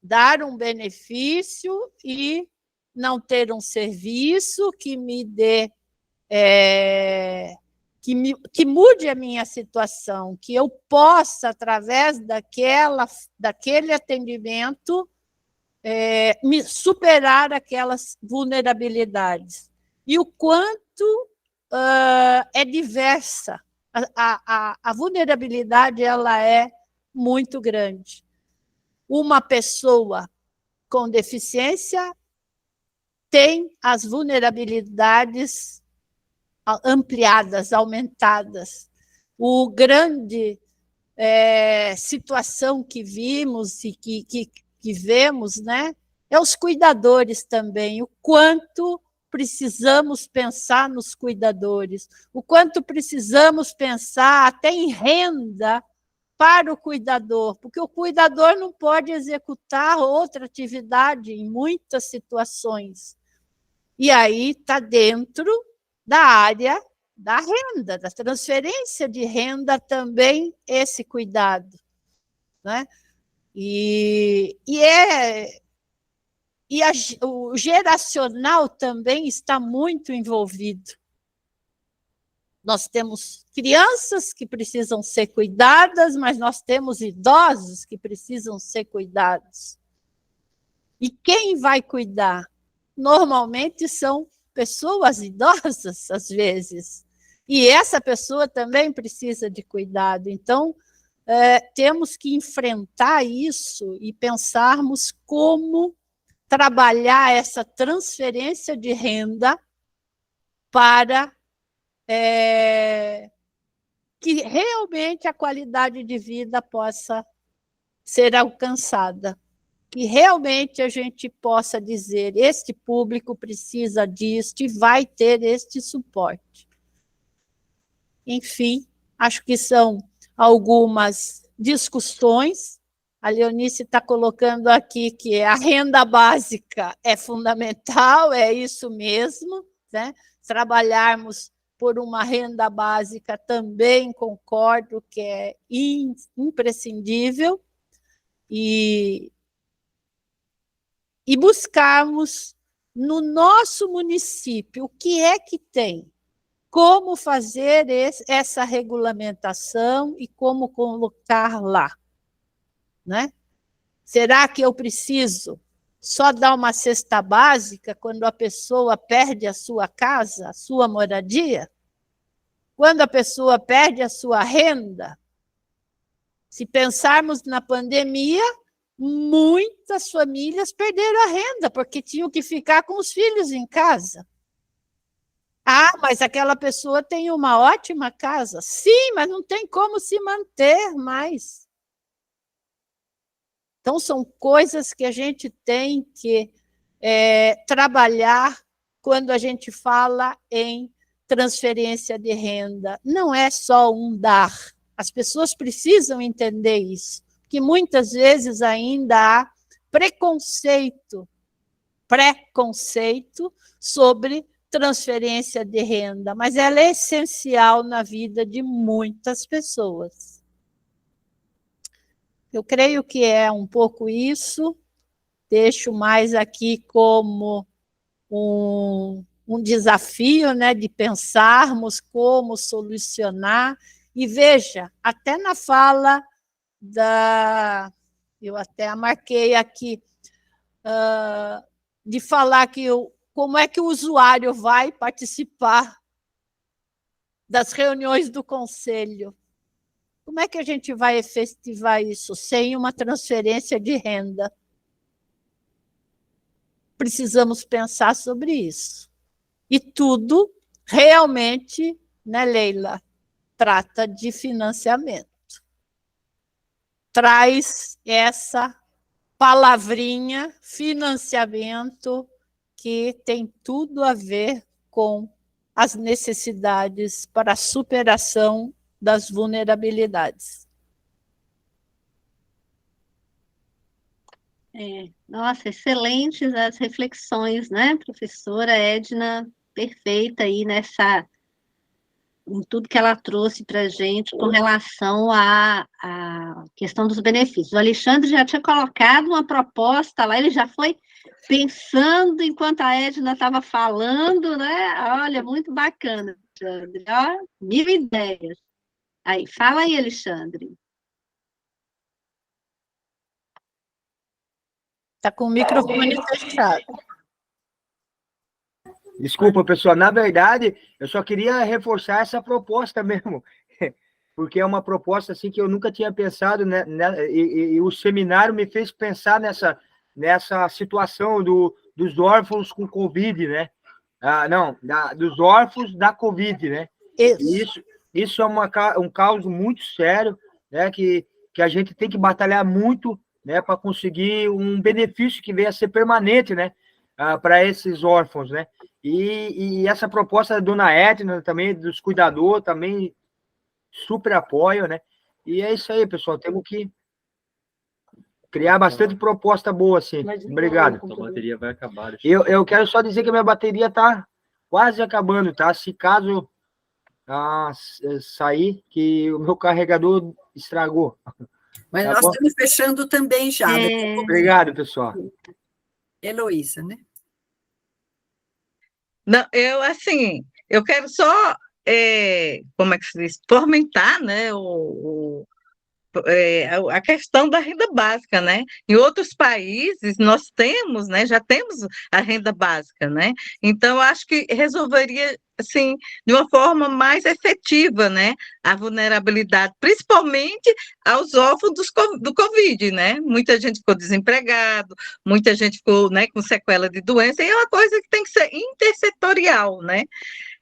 dar um benefício e não ter um serviço que me dê, que mude a minha situação, que eu possa, através daquele atendimento, me superar aquelas vulnerabilidades. E o quanto é diversa. A vulnerabilidade ela é muito grande. Uma pessoa com deficiência tem as vulnerabilidades ampliadas, aumentadas. O grande situação que vimos e que vemos, né, é os cuidadores também, o quanto precisamos pensar nos cuidadores, o quanto precisamos pensar até em renda para o cuidador, porque o cuidador não pode executar outra atividade em muitas situações. E aí está dentro da área da renda, da transferência de renda também esse cuidado, né? O geracional também está muito envolvido. Nós temos crianças que precisam ser cuidadas, mas nós temos idosos que precisam ser cuidados. E quem vai cuidar? Normalmente são pessoas idosas, às vezes. E essa pessoa também precisa de cuidado. Então, temos que enfrentar isso e pensarmos como trabalhar essa transferência de renda para que realmente a qualidade de vida possa ser alcançada, que realmente a gente possa dizer, este público precisa disso e vai ter este suporte. Enfim, acho que são algumas discussões. A Leonice está colocando aqui que a renda básica é fundamental, é isso mesmo, né? Trabalharmos por uma renda básica também concordo que é imprescindível, e buscarmos no nosso município o que é que tem, como fazer essa regulamentação e como colocar lá, né? Será que eu preciso só dar uma cesta básica quando a pessoa perde a sua casa, a sua moradia? quando a pessoa perde a sua renda, se pensarmos na pandemia, muitas famílias perderam a renda, porque tinham que ficar com os filhos em casa. Ah, mas aquela pessoa tem uma ótima casa. Sim, mas não tem como se manter mais. Então, são coisas que a gente tem que trabalhar quando a gente fala em transferência de renda. Não é só um dar. As pessoas precisam entender isso, que muitas vezes ainda há preconceito sobre transferência de renda, mas ela é essencial na vida de muitas pessoas. Eu creio que é um pouco isso, deixo mais aqui como um desafio, né, de pensarmos como solucionar, e veja, até na fala eu até a marquei aqui, de falar que como é que o usuário vai participar das reuniões do conselho. Como é que a gente vai efetivar isso sem uma transferência de renda? Precisamos pensar sobre isso. E tudo realmente, né, Leila, trata de financiamento. Traz essa palavrinha, financiamento, que tem tudo a ver com as necessidades para a superação das vulnerabilidades. Nossa, excelentes as reflexões, né, professora Edna? Perfeita aí em tudo que ela trouxe para a gente com relação à questão dos benefícios. O Alexandre já tinha colocado uma proposta lá, ele já foi pensando enquanto a Edna estava falando, né? Olha, muito bacana, Alexandre. Ó, 1000 ideias. Aí, fala aí, Alexandre. Está com o microfone fechado. Desculpa, pessoal. Na verdade, eu só queria reforçar essa proposta mesmo, porque é uma proposta assim que eu nunca tinha pensado, né? E o seminário me fez pensar nessa situação dos órfãos com Covid, né? Dos órfãos da Covid, né? Isso é um caso muito sério, né? Que a gente tem que batalhar muito, né? Para conseguir um benefício que venha a ser permanente, né? Para esses órfãos, né? E essa proposta da dona Edna também, dos cuidadores, também super apoio, né? E é isso aí, pessoal. Temos que criar bastante proposta boa, assim. Obrigado. A bateria vai acabar. Eu quero só dizer que a minha bateria está quase acabando, tá? Se caso sair, que o meu carregador estragou. Mas nós estamos fechando também já. Né? Obrigado, pessoal. Heloísa, né? Não, eu quero só, como é que se diz, fomentar, né, a questão da renda básica, né? Em outros países nós temos, né, já temos a renda básica, né? Então eu acho que resolveria assim de uma forma mais efetiva, né, a vulnerabilidade, principalmente aos órfãos do Covid, né? Muita gente ficou desempregado, muita gente ficou, né, com sequela de doença, e é uma coisa que tem que ser intersetorial, né?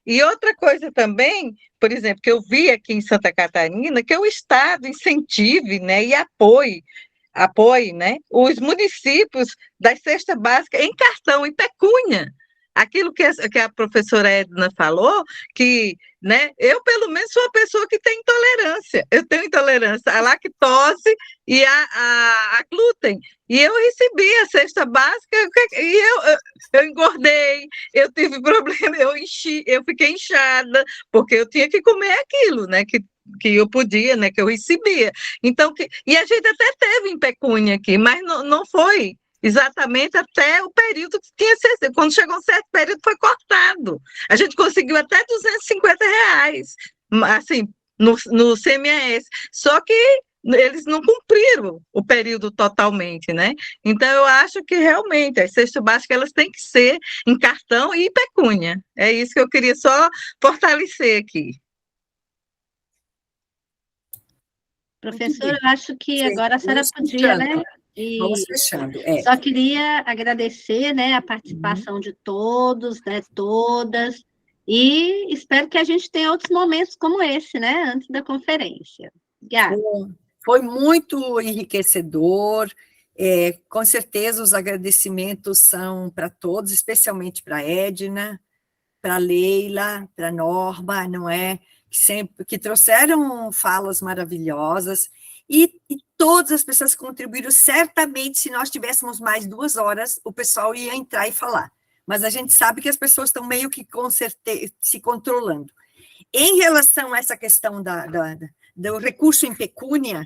E outra coisa também, por exemplo, que eu vi aqui em Santa Catarina, que o Estado incentive, né, e apoie, né, os municípios da cesta básica em cartão, em pecúnia. Aquilo que a professora Edna falou, que, né, eu, pelo menos, sou uma pessoa que tem intolerância. Eu tenho intolerância à lactose e a glúten. E eu recebi a cesta básica e eu engordei, eu tive problema, eu fiquei inchada, porque eu tinha que comer aquilo, né, que eu podia, né, que eu recebia. Então, e a gente até teve em pecúnia aqui, mas não foi exatamente até o período que tinha sido. Quando chegou um certo período, foi cortado. A gente conseguiu até R$250, assim, no CMS. Só que eles não cumpriram o período totalmente, né? Então, eu acho que realmente as cestas básicas elas têm que ser em cartão e pecúnia. É isso que eu queria só fortalecer aqui. Professora, eu acho que Sim, agora a senhora vamos podia, fechando. né? Vamos fechando. Só queria agradecer, né, a participação de todos, né, todas, e espero que a gente tenha outros momentos como esse, né, antes da conferência. Obrigada. Foi muito enriquecedor. Com certeza os agradecimentos são para todos, especialmente para a Edna, para a Leila, para a Norma, não é? Que trouxeram falas maravilhosas, e todas as pessoas que contribuíram. Certamente, se nós tivéssemos mais 2 horas, o pessoal ia entrar e falar, mas a gente sabe que as pessoas estão meio que se controlando. Em relação a essa questão do recurso em pecúnia,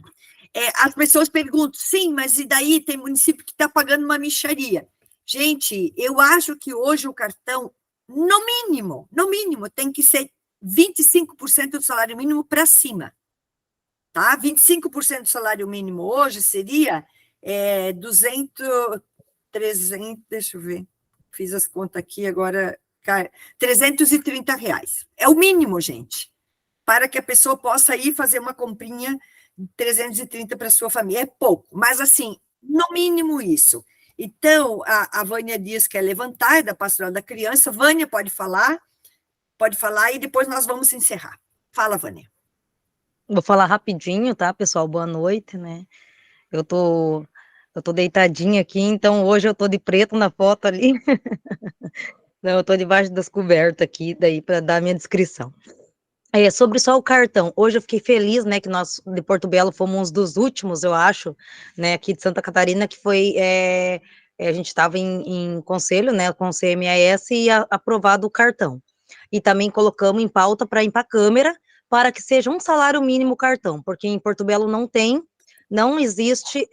as pessoas perguntam, sim, mas e daí tem município que está pagando uma mixaria? Gente, eu acho que hoje o cartão, no mínimo, tem que ser 25% do salário mínimo para cima, tá? 25% do salário mínimo hoje seria 300, deixa eu ver, fiz as contas aqui agora, R$330. É o mínimo, gente, para que a pessoa possa ir fazer uma comprinha de 330 para a sua família. É pouco, mas assim, no mínimo isso. Então, a Vânia Dias quer levantar, é da Pastoral da Criança. Vânia, pode falar, e depois nós vamos encerrar. Fala, Vânia. Vou falar rapidinho, tá, pessoal? Boa noite, né? Eu tô deitadinha aqui, então hoje eu tô de preto na foto ali. Não, eu tô debaixo das cobertas aqui, daí para dar a minha descrição. Sobre só o cartão, hoje eu fiquei feliz, né, que nós de Porto Belo fomos um dos últimos, eu acho, né, aqui de Santa Catarina, que foi, a gente estava em conselho, né, com o CMAS e aprovado o cartão. E também colocamos em pauta para ir para a Câmara, para que seja um salário mínimo cartão, porque em Porto Belo não existe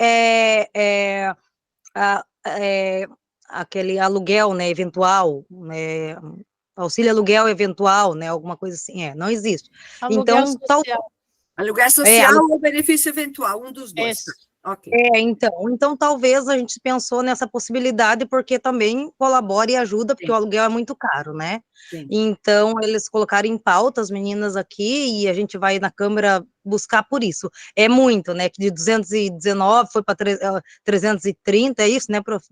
aquele aluguel, né, eventual, auxílio aluguel eventual, né, alguma coisa assim, não existe. Aluguel então, social. Aluguel social ou benefício eventual, um dos dois. Okay. Então talvez a gente pensou nessa possibilidade, porque também colabora e ajuda, porque o aluguel é muito caro, né? Sim. Então, eles colocaram em pauta as meninas aqui, e a gente vai na Câmara buscar por isso. É muito, né? Que de 219 foi para 330, é isso, né, prof.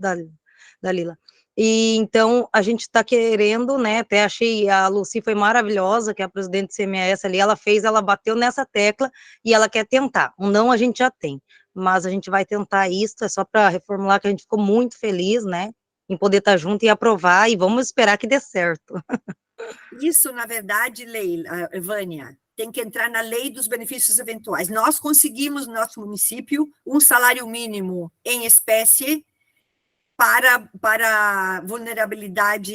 Dalila? E então a gente está querendo, né? Até achei a Lucy foi maravilhosa, que é a presidente do CMAS ali, ela bateu nessa tecla e ela quer tentar. Um não a gente já tem, mas a gente vai tentar isso, é só para reformular, que a gente ficou muito feliz, né? Em poder estar junto e aprovar, e vamos esperar que dê certo. Isso, na verdade, Leila, Vânia, tem que entrar na lei dos benefícios eventuais. Nós conseguimos no nosso município um salário mínimo em espécie para vulnerabilidade,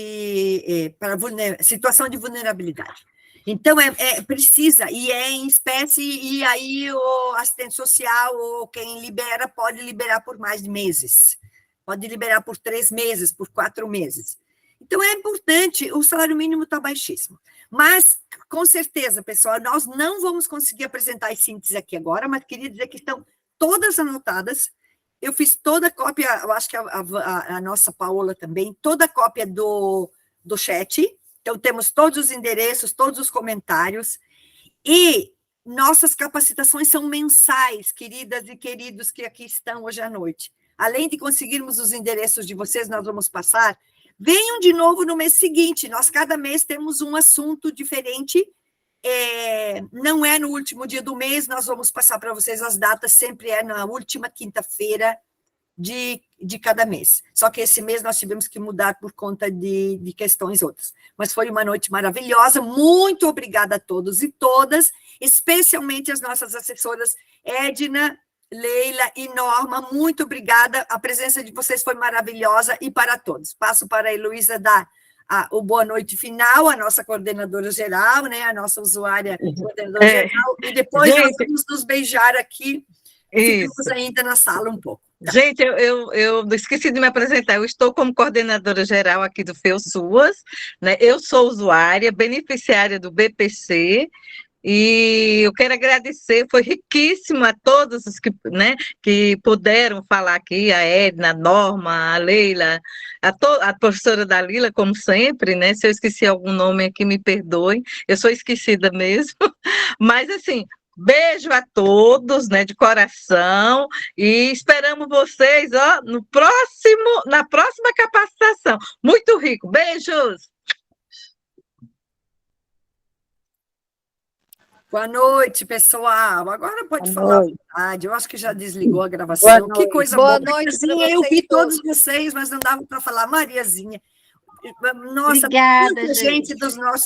situação de vulnerabilidade. Então, precisa, e é em espécie, e aí o assistente social ou quem libera pode liberar por mais de meses, pode liberar por 3 meses, por 4 meses. Então, é importante, o salário mínimo está baixíssimo. Mas, com certeza, pessoal, nós não vamos conseguir apresentar as sínteses aqui agora, mas queria dizer que estão todas anotadas. Eu fiz toda a cópia, eu acho que a nossa Paola também, toda a cópia do chat. Então, temos todos os endereços, todos os comentários. E nossas capacitações são mensais, queridas e queridos que aqui estão hoje à noite. Além de conseguirmos os endereços de vocês, nós vamos passar. Venham de novo no mês seguinte. Nós, cada mês, temos um assunto diferente. Não é no último dia do mês, nós vamos passar para vocês as datas, sempre é na última quinta-feira de cada mês. Só que esse mês nós tivemos que mudar por conta de questões outras. Mas foi uma noite maravilhosa, muito obrigada a todos e todas, especialmente as nossas assessoras Edna, Leila e Norma, muito obrigada, a presença de vocês foi maravilhosa, e para todos. Passo para a Heloísa dar o boa noite final, a nossa coordenadora geral, né, a nossa usuária coordenadora geral, e depois nós vamos nos beijar aqui, ficamos ainda na sala um pouco. Tá. Gente, eu esqueci de me apresentar, eu estou como coordenadora geral aqui do FEUSUAS, né, eu sou usuária, beneficiária do BPC, e eu quero agradecer, foi riquíssima a todos os que puderam falar aqui, a Edna, a Norma, a Leila, a professora Dalila, como sempre, né? Se eu esqueci algum nome aqui, me perdoem, eu sou esquecida mesmo, mas assim, Beijo a todos, né, de coração, e esperamos vocês, ó, na próxima capacitação. Muito rico. Beijos! Boa noite, pessoal. Agora pode falar à vontade. Eu acho que já desligou a gravação. Que coisa boa. Mariazinha, eu vi todos vocês, mas não dava para falar. Mariazinha. Nossa, Obrigada, muita gente dos nossos